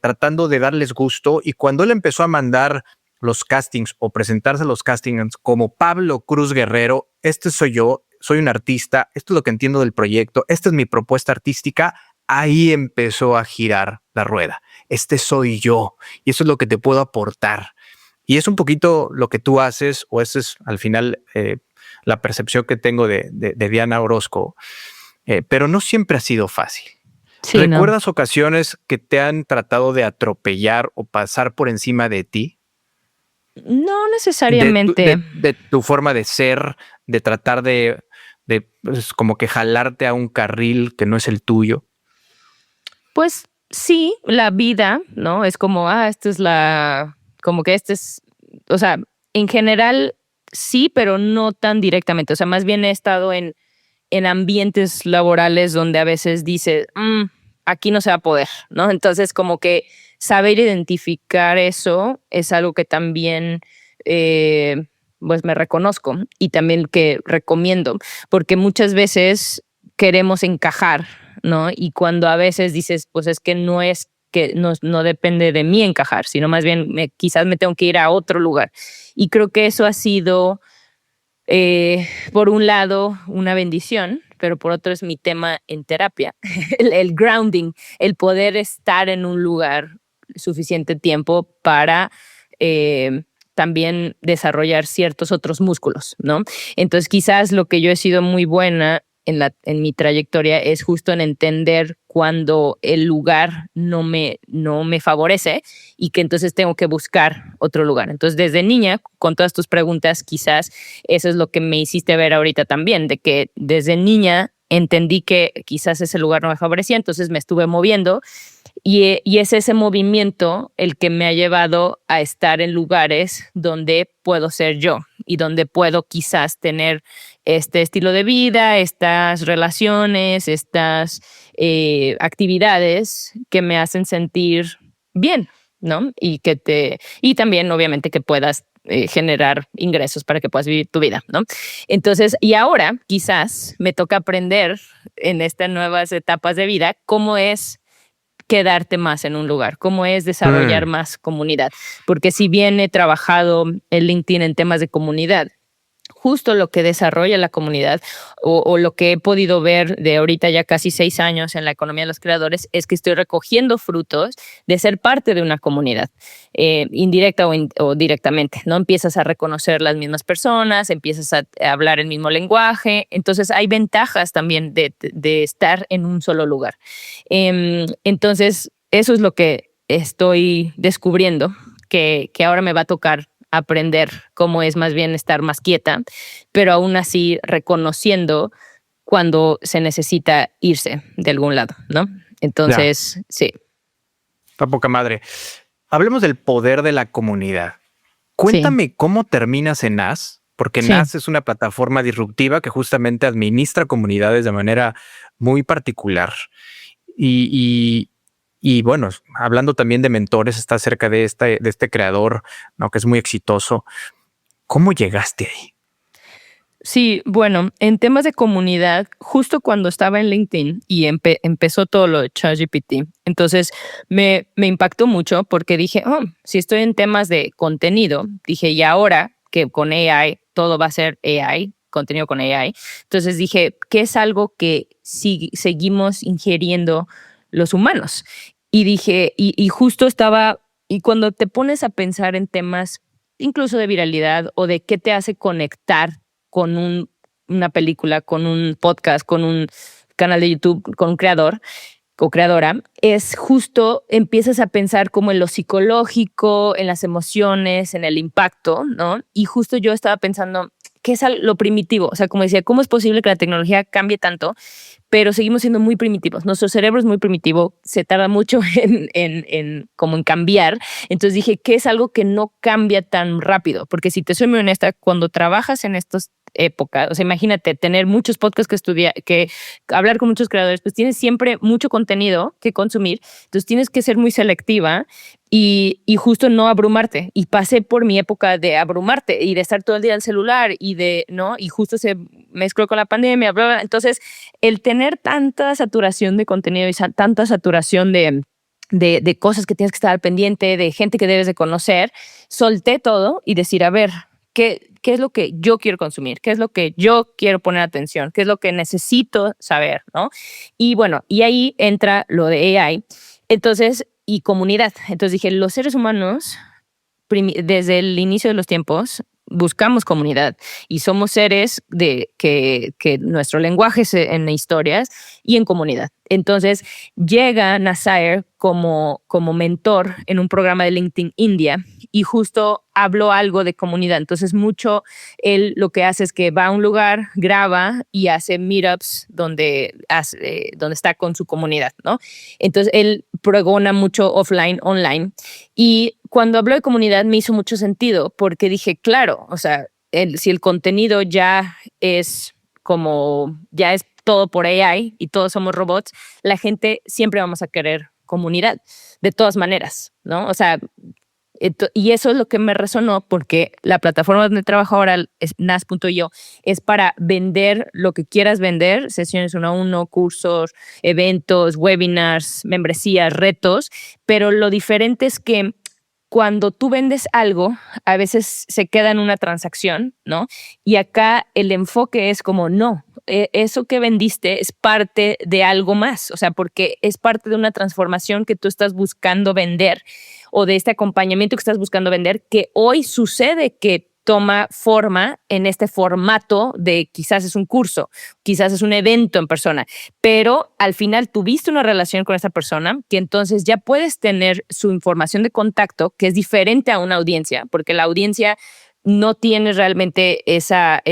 Tratando de darles gusto. Y cuando él empezó a mandar los castings o presentarse los castings como Pablo Cruz Guerrero, soy yo, soy un artista, esto es lo que entiendo del proyecto, esta es mi propuesta artística, ahí empezó a girar la rueda. Soy yo y eso es lo que te puedo aportar. Y es un poquito lo que tú haces, o ese es al final la percepción que tengo de Diana Orozco, pero no siempre ha sido fácil. Sí, no. ¿Recuerdas ocasiones que te han tratado de atropellar o pasar por encima de ti? No necesariamente. De tu forma de ser, de tratar de pues, como que jalarte a un carril que no es el tuyo. Pues sí, la vida, ¿no? Es como, esta es como que este es, o sea, en general sí, pero no tan directamente. O sea, más bien he estado en ambientes laborales donde a veces dices, aquí no se va a poder, ¿no? Entonces, como que saber identificar eso es algo que también, pues me reconozco y también que recomiendo, porque muchas veces queremos encajar, ¿no? Y cuando a veces dices, pues es que no es que no depende de mí encajar, sino más bien quizás me tengo que ir a otro lugar. Y creo que eso ha sido por un lado, una bendición, pero por otro es mi tema en terapia, el grounding, el poder estar en un lugar suficiente tiempo para también desarrollar ciertos otros músculos, ¿no? Entonces, quizás lo que yo he sido muy buena en mi trayectoria es justo en entender cuando el lugar no me favorece y que entonces tengo que buscar otro lugar. Entonces, desde niña, con todas tus preguntas, quizás eso es lo que me hiciste ver ahorita también, de que desde niña entendí que quizás ese lugar no me favorecía, entonces me estuve moviendo y es ese movimiento el que me ha llevado a estar en lugares donde puedo ser yo y donde puedo quizás tener este estilo de vida, estas relaciones, estas actividades que me hacen sentir bien, ¿no? Y también obviamente que puedas generar ingresos para que puedas vivir tu vida, ¿no? Entonces, y ahora quizás me toca aprender en estas nuevas etapas de vida cómo es quedarte más en un lugar, cómo es desarrollar más comunidad. Porque si bien he trabajado en LinkedIn en temas de comunidad, justo lo que desarrolla la comunidad o lo que he podido ver de ahorita ya casi 6 años en la economía de los creadores es que estoy recogiendo frutos de ser parte de una comunidad, indirecta o directamente, ¿no? Empiezas a reconocer las mismas personas, empiezas a hablar el mismo lenguaje, entonces hay ventajas también de estar en un solo lugar. Entonces, eso es lo que estoy descubriendo, que ahora me va a tocar aprender cómo es más bien estar más quieta, pero aún así reconociendo cuando se necesita irse de algún lado, ¿no? Entonces, sí. Está poca madre. Hablemos del poder de la comunidad. Cuéntame cómo terminas en NAS, porque NAS es una plataforma disruptiva que justamente administra comunidades de manera muy particular. Y bueno, hablando también de mentores, está cerca de este creador, ¿no? Que es muy exitoso. ¿Cómo llegaste ahí? Sí, bueno, en temas de comunidad, justo cuando estaba en LinkedIn y empezó todo lo de ChatGPT, entonces me impactó mucho porque dije, si estoy en temas de contenido, dije, y ahora que con AI todo va a ser AI, contenido con AI, entonces dije, ¿qué es algo que seguimos ingiriendo los humanos? Y dije, y justo estaba, y cuando te pones a pensar en temas incluso de viralidad o de qué te hace conectar con una película, con un podcast, con un canal de YouTube, con un creador o creadora, es justo empiezas a pensar como en lo psicológico, en las emociones, en el impacto, ¿no? Y justo yo estaba pensando, ¿qué es lo primitivo? O sea, como decía, ¿cómo es posible que la tecnología cambie tanto? Pero seguimos siendo muy primitivos. Nuestro cerebro es muy primitivo, se tarda mucho como en cambiar. Entonces dije, ¿qué es algo que no cambia tan rápido? Porque si te soy muy honesta, cuando trabajas en estas épocas, o sea, imagínate tener muchos podcasts que estudiar, que hablar con muchos creadores, pues tienes siempre mucho contenido que consumir. Entonces tienes que ser muy selectiva y justo no abrumarte. Y pasé por mi época de abrumarte y de estar todo el día en el celular ¿no? Y justo se mezcló con la pandemia, bla, bla. Entonces, el tener tanta saturación de contenido y tanta saturación de cosas que tienes que estar al pendiente, de gente que debes de conocer, solté todo y decir, a ver, ¿qué es lo que yo quiero consumir? ¿Qué es lo que yo quiero poner atención? ¿Qué es lo que necesito saber? ¿No? Y bueno, y ahí entra lo de AI. Entonces, y comunidad. Entonces dije, los seres humanos, desde el inicio de los tiempos, buscamos comunidad y somos seres que nuestro lenguaje es en historias y en comunidad. Entonces llega Nassaer como mentor en un programa de LinkedIn India y justo habló algo de comunidad. Entonces él lo que hace es que va a un lugar, graba y hace meetups donde está con su comunidad, ¿no? Entonces él pregona mucho offline, online. Y cuando habló de comunidad me hizo mucho sentido porque dije, claro, o sea, si el contenido ya es todo por AI y todos somos robots, la gente siempre vamos a querer comunidad, de todas maneras, ¿no? O sea, y eso es lo que me resonó porque la plataforma donde trabajo ahora, nas.io, es para vender lo que quieras vender, sesiones 1-a-1, cursos, eventos, webinars, membresías, retos, pero lo diferente es que cuando tú vendes algo, a veces se queda en una transacción, ¿no? Y acá el enfoque es como, no, eso que vendiste es parte de algo más, o sea, porque es parte de una transformación que tú estás buscando vender o de este acompañamiento que estás buscando vender, que hoy sucede que toma forma en este formato de quizás es un curso, quizás es un evento en persona, pero al final tuviste una relación con esa persona que entonces ya puedes tener su información de contacto que es diferente a una audiencia, porque la audiencia no tiene realmente esa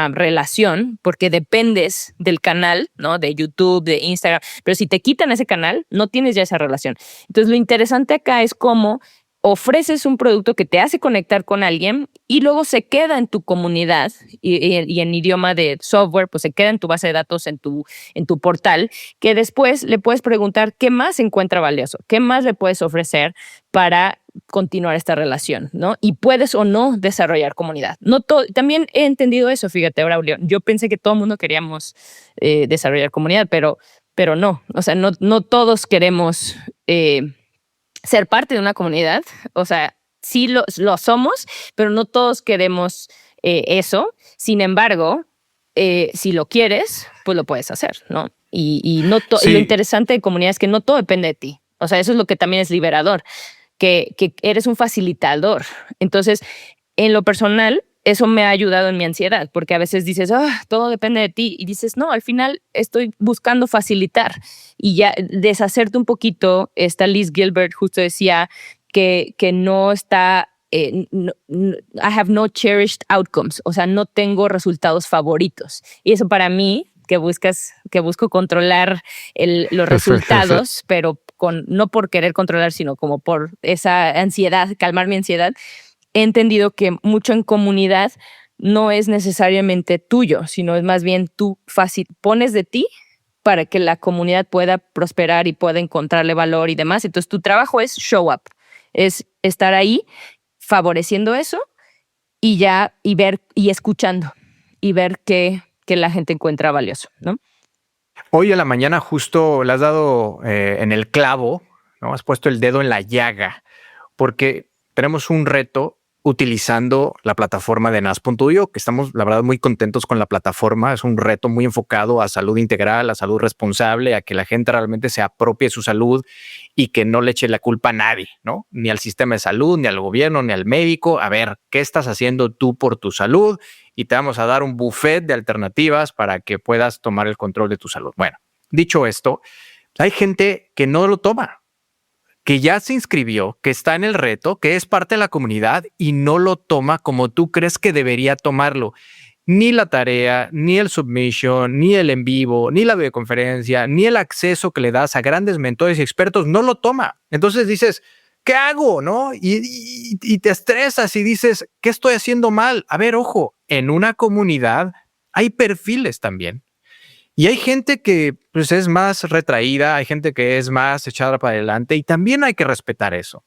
relación porque dependes del canal, ¿no? De YouTube, de Instagram, pero si te quitan ese canal, no tienes ya esa relación. Entonces lo interesante acá es cómo ofreces un producto que te hace conectar con alguien y luego se queda en tu comunidad y en idioma de software, pues se queda en tu base de datos, en tu portal, que después le puedes preguntar qué más encuentra valioso, qué más le puedes ofrecer para continuar esta relación, ¿no? Y puedes o no desarrollar comunidad. También he entendido eso, fíjate, Braulio. Yo pensé que todo el mundo queríamos desarrollar comunidad, pero no. O sea, no todos queremos ser parte de una comunidad. O sea, sí lo somos, pero no todos queremos eso. Sin embargo, si lo quieres, pues lo puedes hacer, ¿no? Y Sí. lo interesante de comunidad es que no todo depende de ti. O sea, eso es lo que también es liberador, que eres un facilitador. Entonces, en lo personal, eso me ha ayudado en mi ansiedad, porque a veces dices, todo depende de ti, y dices, no, al final estoy buscando facilitar y ya deshacerte un poquito. Esta Liz Gilbert justo decía que no está, I have no cherished outcomes, o sea, no tengo resultados favoritos. Y eso para mí, que busco controlar los resultados, pero no por querer controlar, sino como por esa ansiedad, calmar mi ansiedad, he entendido que mucho en comunidad no es necesariamente tuyo, sino es más bien tú pones de ti para que la comunidad pueda prosperar y pueda encontrarle valor y demás. Entonces tu trabajo es show up, es estar ahí favoreciendo eso y ver y escuchando y ver que la gente encuentra valioso, ¿no? Hoy en la mañana justo le has dado en el clavo, ¿no? Has puesto el dedo en la llaga, porque tenemos un reto utilizando la plataforma de nas.io, que estamos, la verdad, muy contentos con la plataforma. Es un reto muy enfocado a salud integral, a salud responsable, a que la gente realmente se apropie su salud y que no le eche la culpa a nadie, ¿no? Ni al sistema de salud, ni al gobierno, ni al médico. A ver, ¿qué estás haciendo tú por tu salud? Y te vamos a dar un buffet de alternativas para que puedas tomar el control de tu salud. Bueno, dicho esto, hay gente que no lo toma, que ya se inscribió, que está en el reto, que es parte de la comunidad y no lo toma como tú crees que debería tomarlo. Ni la tarea, ni el submission, ni el en vivo, ni la videoconferencia, ni el acceso que le das a grandes mentores y expertos, no lo toma. Entonces dices, ¿qué hago? ¿No? Y te estresas y dices, ¿qué estoy haciendo mal? A ver, ojo, en una comunidad hay perfiles también. Y hay gente que pues, es más retraída, hay gente que es más echada para adelante y también hay que respetar eso.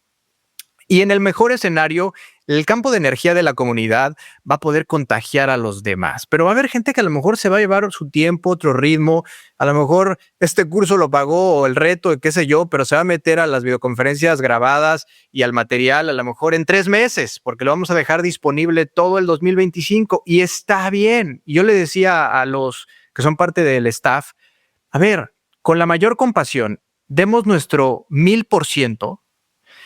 Y en el mejor escenario, el campo de energía de la comunidad va a poder contagiar a los demás. Pero va a haber gente que a lo mejor se va a llevar su tiempo, otro ritmo. A lo mejor este curso lo pagó o el reto, qué sé yo, pero se va a meter a las videoconferencias grabadas y al material a lo mejor en 3 meses, porque lo vamos a dejar disponible todo el 2025 y está bien. Y yo le decía a los que son parte del staff, a ver, con la mayor compasión, demos nuestro 1000%,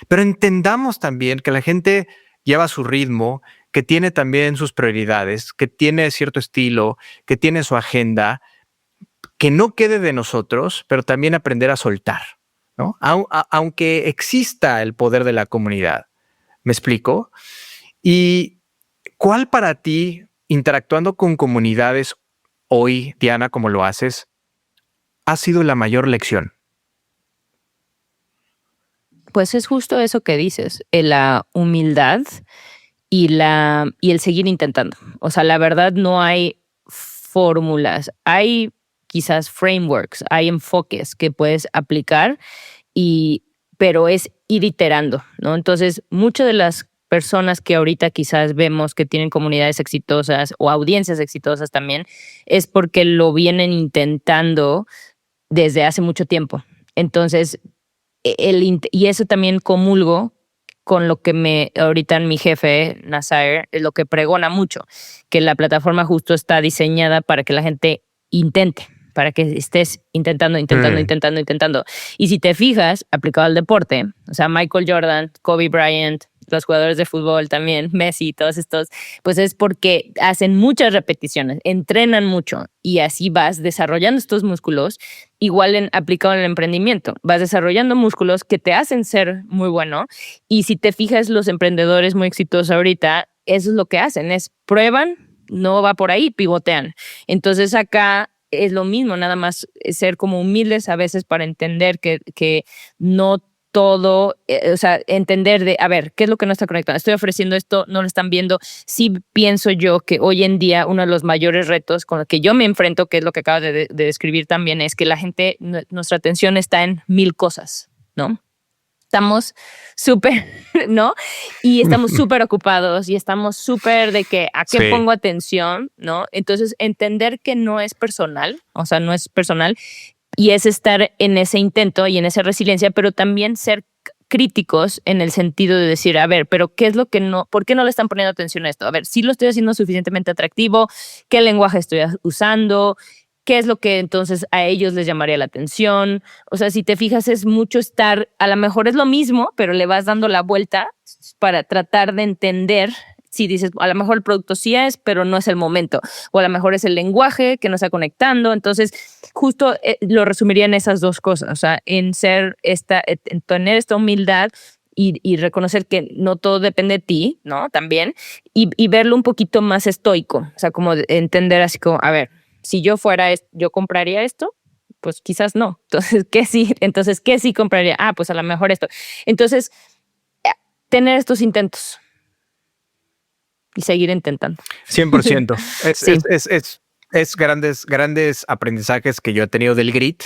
pero entendamos también que la gente lleva su ritmo, que tiene también sus prioridades, que tiene cierto estilo, que tiene su agenda, que no quede de nosotros, pero también aprender a soltar, ¿no? Aunque exista el poder de la comunidad. ¿Me explico? ¿Y cuál para ti, interactuando con comunidades hoy, Diana, como lo haces, ha sido la mayor lección? Pues es justo eso que dices, la humildad y el seguir intentando. O sea, la verdad no hay fórmulas, hay quizás frameworks, hay enfoques que puedes aplicar, pero es ir iterando, ¿no? Entonces, muchas de las personas que ahorita quizás vemos que tienen comunidades exitosas o audiencias exitosas también, es porque lo vienen intentando desde hace mucho tiempo. Entonces, y eso también comulgo con lo que ahorita mi jefe, Nasser, es lo que pregona mucho, que la plataforma justo está diseñada para que la gente intente, para que estés intentando. Y si te fijas, aplicado al deporte, o sea, Michael Jordan, Kobe Bryant, los jugadores de fútbol también, Messi, todos estos, pues es porque hacen muchas repeticiones, entrenan mucho y así vas desarrollando estos músculos, igual aplicado en el emprendimiento, vas desarrollando músculos que te hacen ser muy bueno. Y si te fijas, los emprendedores muy exitosos ahorita, eso es lo que hacen, es prueban, no va por ahí, pivotean. Entonces acá es lo mismo, nada más ser como humildes a veces para entender que no todo, o sea, entender de, a ver, ¿qué es lo que no está conectado? Estoy ofreciendo esto, no lo están viendo. Sí pienso yo que hoy en día uno de los mayores retos con los que yo me enfrento, que es lo que acabas de describir también, es que la gente, nuestra atención está en 1000 cosas, ¿no? Estamos súper, ¿no? Y estamos súper ocupados y estamos súper de que a qué pongo atención, ¿no? Entonces, entender que no es personal, o sea, no es personal, y es estar en ese intento y en esa resiliencia, pero también ser críticos en el sentido de decir, a ver, pero ¿qué es lo que no, por qué no le están poniendo atención a esto? A ver, si lo estoy haciendo suficientemente atractivo, ¿qué lenguaje estoy usando? ¿Qué es lo que entonces a ellos les llamaría la atención? O sea, si te fijas, es mucho estar, a lo mejor es lo mismo, pero le vas dando la vuelta para tratar de entender. Si dices, a lo mejor el producto sí es, pero no es el momento. O a lo mejor es el lenguaje que no está conectando. Entonces, justo lo resumiría en esas dos cosas. O sea, en tener esta humildad y reconocer que no todo depende de ti, ¿no? También. Y verlo un poquito más estoico. O sea, como entender así como, a ver, si yo fuera, yo compraría esto, pues quizás no. Entonces, ¿qué sí? Entonces, ¿qué sí compraría? Ah, pues a lo mejor esto. Entonces, tener estos intentos y seguir intentando. 100%. Sí. Es grandes aprendizajes que yo he tenido del grit,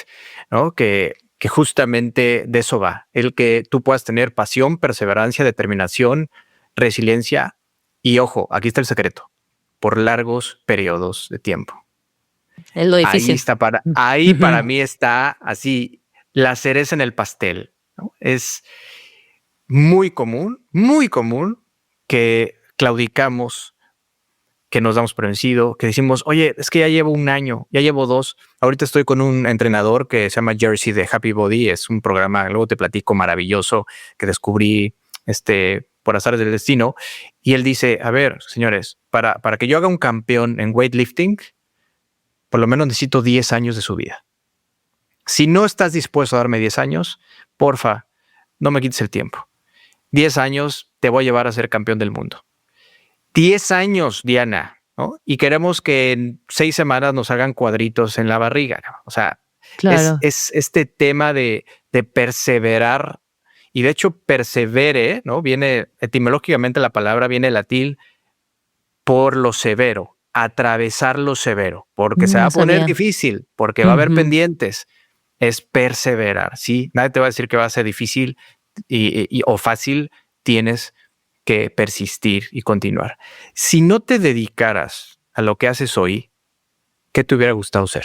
¿no? Que justamente de eso va. El que tú puedas tener pasión, perseverancia, determinación, resiliencia y, ojo, aquí está el secreto, por largos periodos de tiempo. Es lo difícil. Ahí para mí está así la cereza en el pastel, ¿no? Es muy común que claudicamos, que nos damos por vencido, que decimos, oye, es que ya llevo 1 año, ya llevo 2. Ahorita estoy con un entrenador que se llama Jersey de Happy Body. Es un programa, luego te platico, maravilloso que descubrí por azares del destino. Y él dice, a ver, señores, para que yo haga un campeón en weightlifting, por lo menos necesito 10 años de su vida. Si no estás dispuesto a darme 10 años, porfa, no me quites el tiempo. 10 años te voy a llevar a ser campeón del mundo. 10 años, Diana, ¿no? Y queremos que en 6 semanas nos hagan cuadritos en la barriga, ¿no? O sea, claro. es este tema de perseverar. Y de hecho, persevere, ¿no? Viene etimológicamente la palabra, viene latín por lo severo, atravesar lo severo, porque se va a poner difícil, porque va a haber pendientes. Es perseverar, ¿sí? Nadie te va a decir que va a ser difícil o fácil. Tienes que persistir y continuar. Si no te dedicaras a lo que haces hoy, ¿qué te hubiera gustado ser?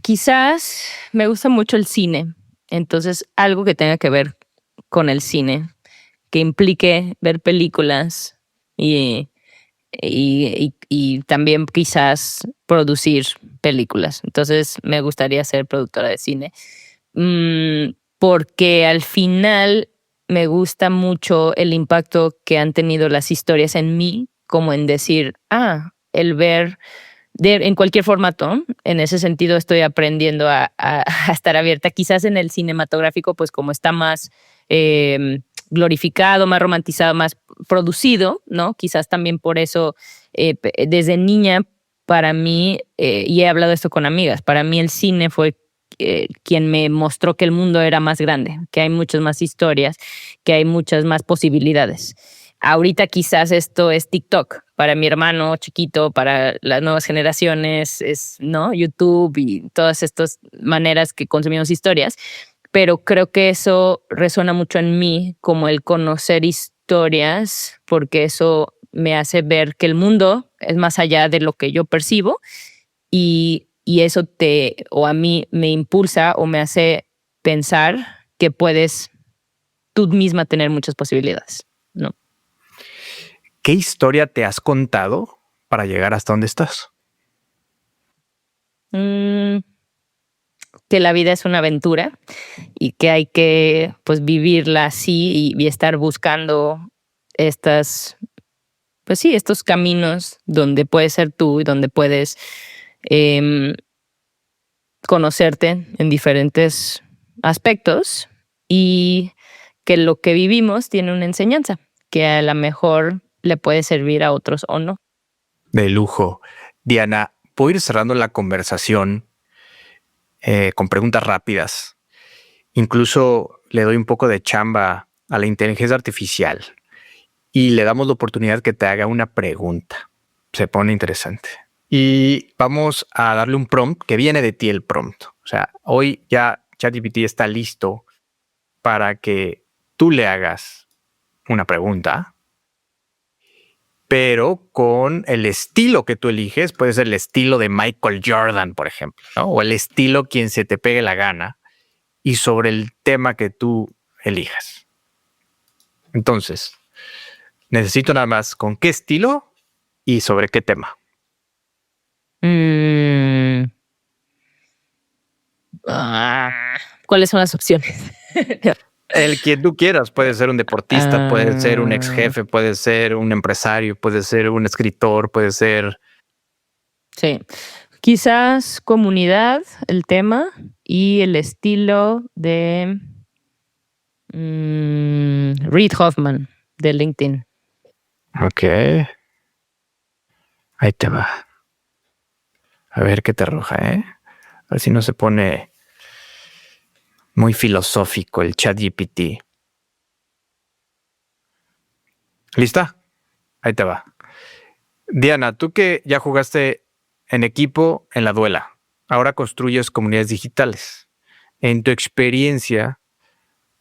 Quizás me gusta mucho el cine, entonces algo que tenga que ver con el cine, que implique ver películas y también quizás producir películas. Entonces me gustaría ser productora de cine, porque al final me gusta mucho el impacto que han tenido las historias en mí, como en decir, el ver en cualquier formato. En ese sentido estoy aprendiendo a estar abierta. Quizás en el cinematográfico, pues como está más glorificado, más romantizado, más producido, ¿no? Quizás también por eso desde niña para mí, y he hablado esto con amigas, para mí el cine fue quien me mostró que el mundo era más grande, que hay muchas más historias, que hay muchas más posibilidades. Ahorita quizás esto es TikTok para mi hermano chiquito, para las nuevas generaciones, es, ¿no? YouTube y todas estas maneras que consumimos historias, pero creo que eso resuena mucho en mí, como el conocer historias, porque eso me hace ver que el mundo es más allá de lo que yo percibo y eso o a mí me impulsa o me hace pensar que puedes tú misma tener muchas posibilidades, ¿no? ¿Qué historia te has contado para llegar hasta donde estás? Que la vida es una aventura y que hay que pues vivirla así y estar buscando estos caminos donde puedes ser tú y donde puedes conocerte en diferentes aspectos y que lo que vivimos tiene una enseñanza que a lo mejor le puede servir a otros o no. De lujo. Diana, puedo ir cerrando la conversación con preguntas rápidas. Incluso le doy un poco de chamba a la inteligencia artificial y le damos la oportunidad que te haga una pregunta. Se pone interesante. Y vamos a darle un prompt que viene de ti el prompt. O sea, hoy ya ChatGPT está listo para que tú le hagas una pregunta, pero con el estilo que tú eliges. Puede ser el estilo de Michael Jordan, por ejemplo, ¿no? O el estilo quien se te pegue la gana y sobre el tema que tú elijas. Entonces, necesito nada más con qué estilo y sobre qué tema. ¿Cuáles son las opciones? El que tú quieras. Puede ser un deportista, puede ser un ex jefe, puede ser un empresario, puede ser un escritor, puede ser... Sí, quizás comunidad, el tema y el estilo de Reid Hoffman de LinkedIn. Ok. Ahí te va. A ver qué te arroja, ¿eh? A ver si no se pone muy filosófico el ChatGPT. ¿Lista? Ahí te va. Diana, tú que ya jugaste en equipo en la duela, ahora construyes comunidades digitales. En tu experiencia,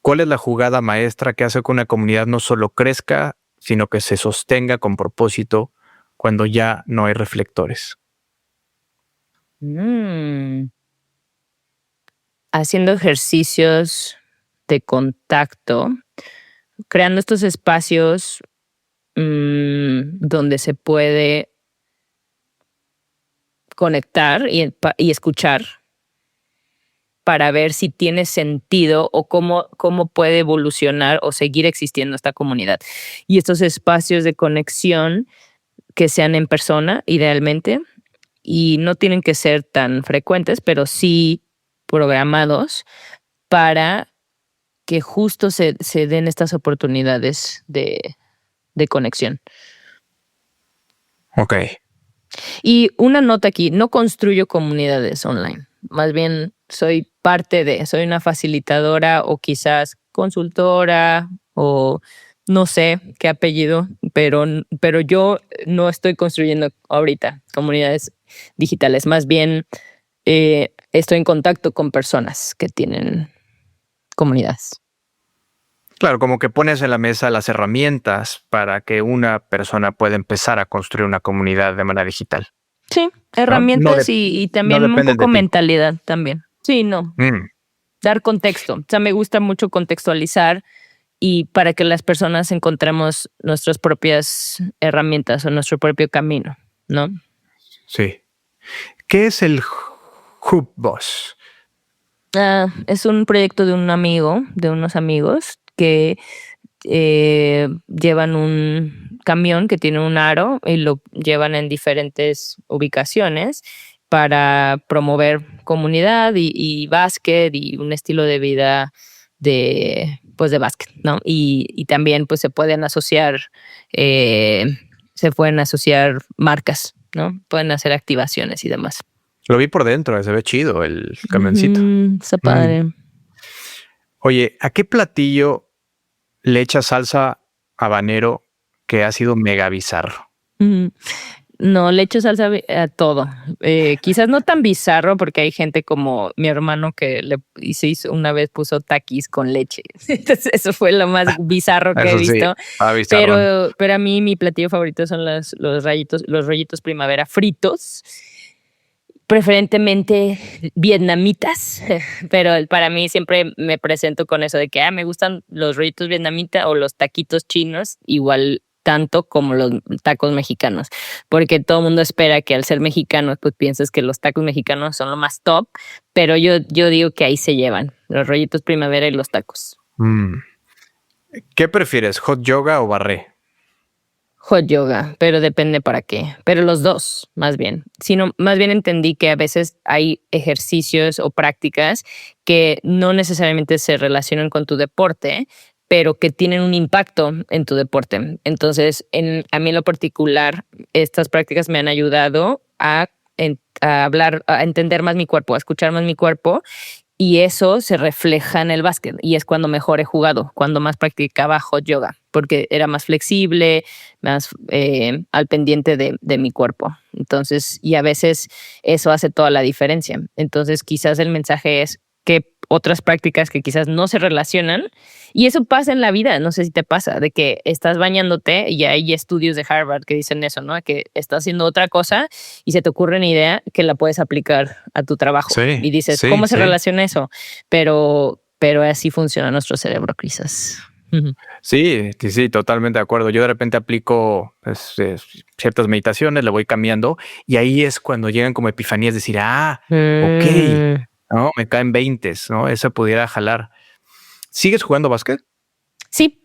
¿cuál es la jugada maestra que hace que una comunidad no solo crezca, sino que se sostenga con propósito cuando ya no hay reflectores? Haciendo ejercicios de contacto, creando estos espacios donde se puede conectar y escuchar para ver si tiene sentido o cómo puede evolucionar o seguir existiendo esta comunidad. Y estos espacios de conexión que sean en persona, idealmente, y no tienen que ser tan frecuentes, pero sí programados para que justo se den estas oportunidades de conexión. Ok. Y una nota aquí, no construyo comunidades online, más bien soy soy una facilitadora o quizás consultora o no sé qué apellido, pero yo no estoy construyendo ahorita comunidades digitales, más bien estoy en contacto con personas que tienen comunidades. Claro, como que pones en la mesa las herramientas para que una persona pueda empezar a construir una comunidad de manera digital. Sí, herramientas y también un poco mentalidad también. Sí, no. Dar contexto. O sea, me gusta mucho contextualizar y para que las personas encontremos nuestras propias herramientas o nuestro propio camino, ¿no? Sí. ¿Qué es el Hub Boss? Es un proyecto de unos amigos que llevan un camión que tiene un aro y lo llevan en diferentes ubicaciones para promover comunidad y básquet y un estilo de vida de básquet, ¿no? Y también pues se pueden asociar marcas, ¿no? Pueden hacer activaciones y demás. Lo vi por dentro, se ve chido el camioncito. Está padre. Oye, ¿a qué platillo le echas salsa habanero que ha sido mega bizarro? No, le echo salsa a todo. Quizás no tan bizarro porque hay gente como mi hermano que una vez puso taquis con leche. Entonces eso fue lo más bizarro que he visto. Sí, pero a mí mi platillo favorito son los rollitos primavera fritos. Preferentemente vietnamitas, pero para mí siempre me presento con eso de que me gustan los rollitos vietnamitas o los taquitos chinos, igual tanto como los tacos mexicanos, porque todo el mundo espera que al ser mexicanos pues pienses que los tacos mexicanos son lo más top, pero yo digo que ahí se llevan los rollitos primavera y los tacos. ¿Qué prefieres, hot yoga o barré? Hot yoga, pero depende para qué. Pero los dos, más bien. Más bien entendí que a veces hay ejercicios o prácticas que no necesariamente se relacionan con tu deporte, pero que tienen un impacto en tu deporte. Entonces, a mí en lo particular, estas prácticas me han ayudado a hablar, a entender más mi cuerpo, a escuchar más mi cuerpo. Y eso se refleja en el básquet y es cuando mejor he jugado, cuando más practicaba hot yoga, porque era más flexible, más al pendiente de mi cuerpo. Entonces, y a veces eso hace toda la diferencia. Entonces, quizás el mensaje es que otras prácticas que quizás no se relacionan, y eso pasa en la vida, no sé si te pasa, de que estás bañándote y hay estudios de Harvard que dicen eso, ¿no? Que estás haciendo otra cosa y se te ocurre una idea que la puedes aplicar a tu trabajo. Sí, y dices, ¿cómo se relaciona eso? Pero así funciona nuestro cerebro, quizás. Sí, totalmente de acuerdo. Yo de repente aplico ciertas meditaciones, le voy cambiando y ahí es cuando llegan como epifanías, decir, ok, no, me caen 20s, ¿no? Eso pudiera jalar. ¿Sigues jugando básquet? Sí,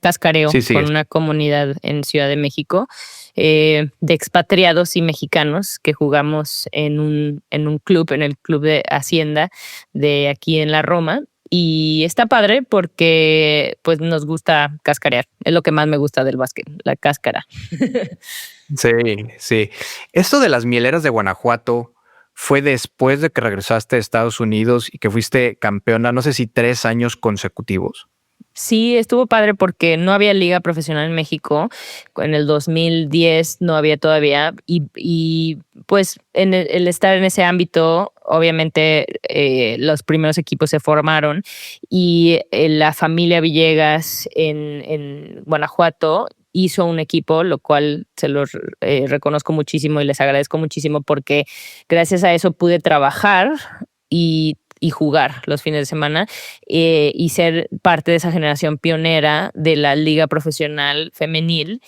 cascareo con una comunidad en Ciudad de México de expatriados y mexicanos que jugamos en un club, en el Club de Hacienda de aquí en la Roma. Y está padre porque pues nos gusta cascarear. Es lo que más me gusta del básquet, la cáscara. Sí. Esto de las mieleras de Guanajuato fue después de que regresaste a Estados Unidos y que fuiste campeona, no sé si 3 años consecutivos. Sí, estuvo padre porque no había liga profesional en México. En el 2010 no había todavía. Y pues en el estar en ese ámbito, obviamente los primeros equipos se formaron y la familia Villegas en Guanajuato hizo un equipo, lo cual se los reconozco muchísimo y les agradezco muchísimo porque gracias a eso pude trabajar y jugar los fines de semana y ser parte de esa generación pionera de la liga profesional femenil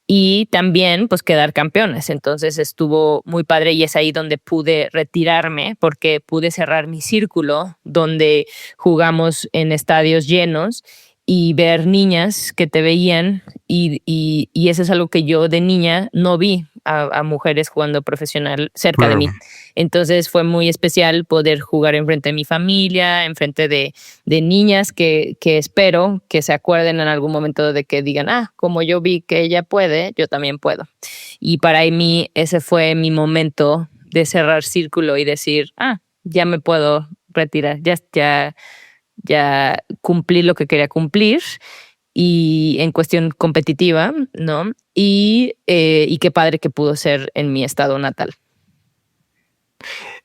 y también pues quedar campeones. Entonces estuvo muy padre y es ahí donde pude retirarme porque pude cerrar mi círculo donde jugamos en estadios llenos y ver niñas que te veían y eso es algo que yo de niña no vi a mujeres jugando profesional cerca de mí. Entonces fue muy especial poder jugar enfrente de mi familia, enfrente de niñas que espero que se acuerden en algún momento de que digan, como yo vi que ella puede, yo también puedo. Y para mí ese fue mi momento de cerrar círculo y decir, ya me puedo retirar, ya cumplí lo que quería cumplir y en cuestión competitiva, ¿no? Y qué padre que pudo ser en mi estado natal.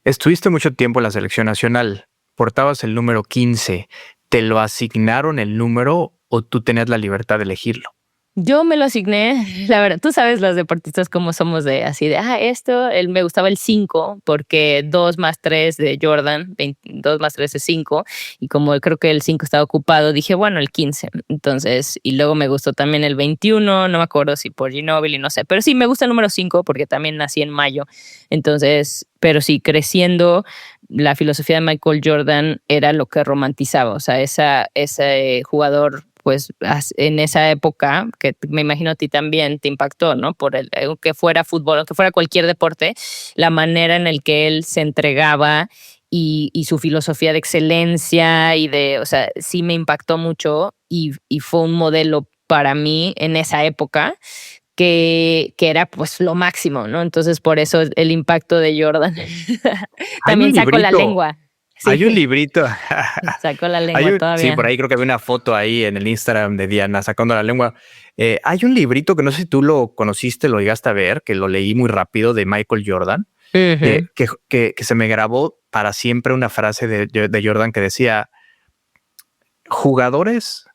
Estuviste mucho tiempo en la selección nacional, portabas el número 15. ¿Te lo asignaron el número o tú tenías la libertad de elegirlo? Yo me lo asigné, la verdad, tú sabes los deportistas cómo somos de así de, me gustaba el 5 porque 2 más 3 de Jordan, 2 más 3 es 5 y como creo que el 5 estaba ocupado, dije, bueno, el 15. Entonces, y luego me gustó también el 21, no me acuerdo si por Ginóbili, no sé, pero sí me gusta el número 5 porque también nací en mayo. Entonces, pero sí, creciendo, la filosofía de Michael Jordan era lo que romantizaba, o sea, ese jugador pues en esa época, que me imagino a ti también te impactó, ¿no? Por que fuera fútbol, que fuera cualquier deporte, la manera en la que él se entregaba y su filosofía de excelencia o sea, sí me impactó mucho y fue un modelo para mí en esa época que era pues lo máximo, ¿no? Entonces por eso el impacto de Jordan. También sacó la lengua. Sí. Hay un librito. Sacó la lengua todavía. Sí, por ahí creo que había una foto ahí en el Instagram de Diana sacando la lengua. Hay un librito que no sé si tú lo conociste, lo llegaste a ver, que lo leí muy rápido, de Michael Jordan, que se me grabó para siempre una frase de Jordan que decía: jugadores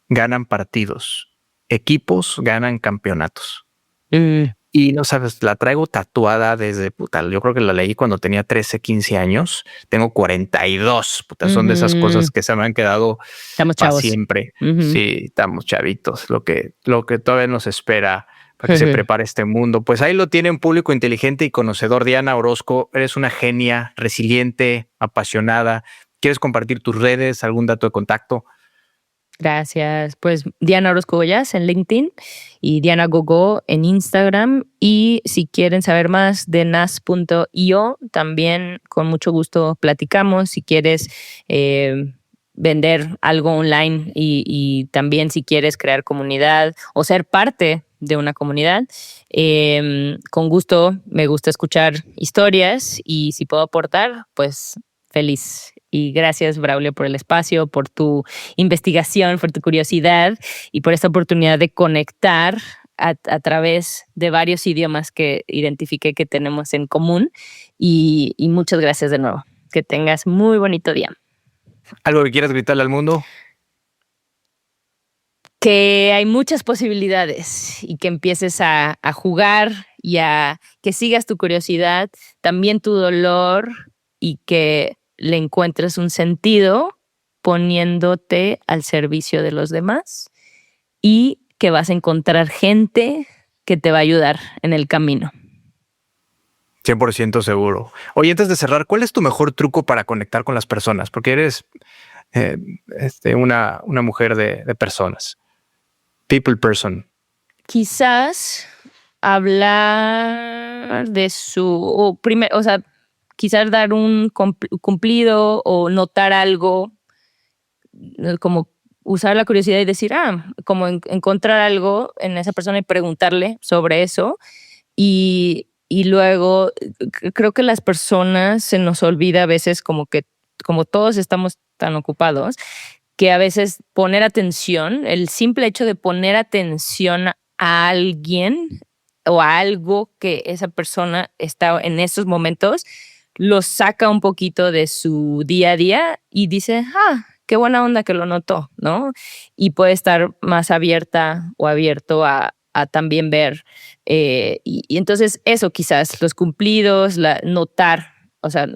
ganan partidos, equipos ganan campeonatos. Y no sabes, la traigo tatuada desde puta. Yo creo que la leí cuando tenía 13, 15 años. Tengo 42. Puta, son de esas cosas que se me han quedado para siempre. Sí, estamos chavitos. Lo que todavía nos espera para que se prepare este mundo. Pues ahí lo tiene un público inteligente y conocedor. Diana Orozco, eres una genia, resiliente, apasionada. ¿Quieres compartir tus redes, algún dato de contacto? Gracias. Pues Diana Orozco Goyas en LinkedIn y Diana Gogo en Instagram. Y si quieren saber más de nas.io, también con mucho gusto platicamos. Si quieres vender algo online y también si quieres crear comunidad o ser parte de una comunidad, con gusto. Me gusta escuchar historias y si puedo aportar, pues feliz. Y gracias, Braulio, por el espacio, por tu investigación, por tu curiosidad y por esta oportunidad de conectar a través de varios idiomas que identifiqué que tenemos en común. Y muchas gracias de nuevo. Que tengas muy bonito día. ¿Algo que quieras gritarle al mundo? Que hay muchas posibilidades y que empieces a jugar y a que sigas tu curiosidad, también tu dolor y que le encuentres un sentido poniéndote al servicio de los demás y que vas a encontrar gente que te va a ayudar en el camino. 100% seguro. Oye, antes de cerrar, ¿cuál es tu mejor truco para conectar con las personas? Porque eres una mujer de personas. People person. Quizás hablar de quizás dar un cumplido o notar algo, como usar la curiosidad y decir, como encontrar algo en esa persona y preguntarle sobre eso. Y luego creo que las personas se nos olvida a veces como todos estamos tan ocupados, que a veces poner atención, el simple hecho de poner atención a alguien o a algo que esa persona está en estos momentos, lo saca un poquito de su día a día y dice, qué buena onda que lo notó, ¿no? Y puede estar más abierta o abierto a también ver. Y entonces eso quizás, los cumplidos, notar, o sea,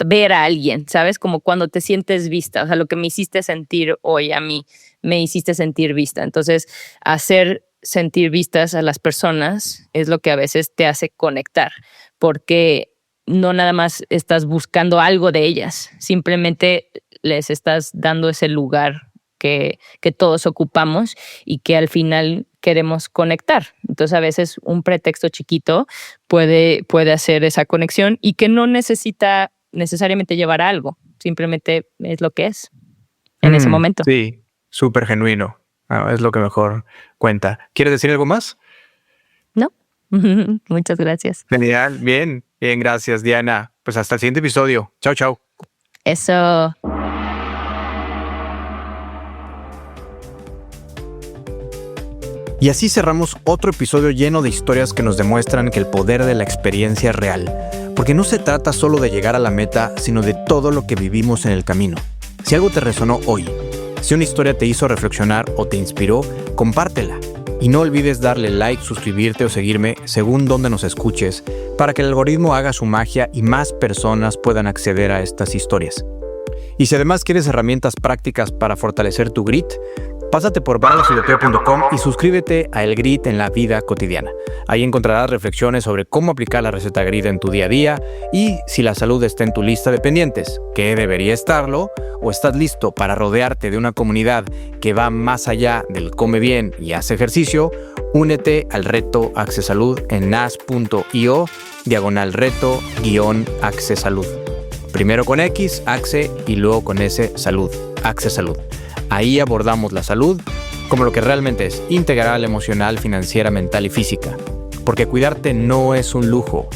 ver a alguien, ¿sabes? Como cuando te sientes vista, o sea, lo que me hiciste sentir hoy a mí, me hiciste sentir vista. Entonces, hacer sentir vistas a las personas es lo que a veces te hace conectar, porque no nada más estás buscando algo de ellas, simplemente les estás dando ese lugar que todos ocupamos y que al final queremos conectar. Entonces a veces un pretexto chiquito puede hacer esa conexión y que no necesita necesariamente llevar a algo, simplemente es lo que es en ese momento. Sí, súper genuino. Es lo que mejor cuenta. ¿Quieres decir algo más? No. Muchas gracias. Genial, bien, gracias, Diana. Pues hasta el siguiente episodio. Chao, chao. Eso. Y así cerramos otro episodio lleno de historias que nos demuestran que el poder de la experiencia es real. Porque no se trata solo de llegar a la meta, sino de todo lo que vivimos en el camino. Si algo te resonó hoy, si una historia te hizo reflexionar o te inspiró, compártela. Y no olvides darle like, suscribirte o seguirme según donde nos escuches para que el algoritmo haga su magia y más personas puedan acceder a estas historias. Y si además quieres herramientas prácticas para fortalecer tu grit, Pásate por barrosfiloteo.com y suscríbete a El Grit en la vida cotidiana. Ahí encontrarás reflexiones sobre cómo aplicar la receta Grit en tu día a día y si la salud está en tu lista de pendientes, que debería estarlo, o estás listo para rodearte de una comunidad que va más allá del come bien y hace ejercicio. Únete al reto Accesalud en nas.io/reto-accesalud. Primero con X, Axe, y luego con S, Salud, Accesalud. Ahí abordamos la salud como lo que realmente es: integral, emocional, financiera, mental y física. Porque cuidarte no es un lujo,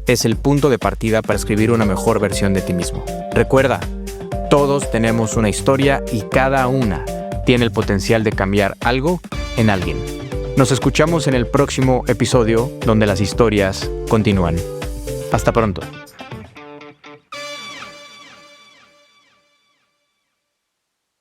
es el punto de partida para escribir una mejor versión de ti mismo. Recuerda, todos tenemos una historia y cada una tiene el potencial de cambiar algo en alguien. Nos escuchamos en el próximo episodio donde las historias continúan. Hasta pronto.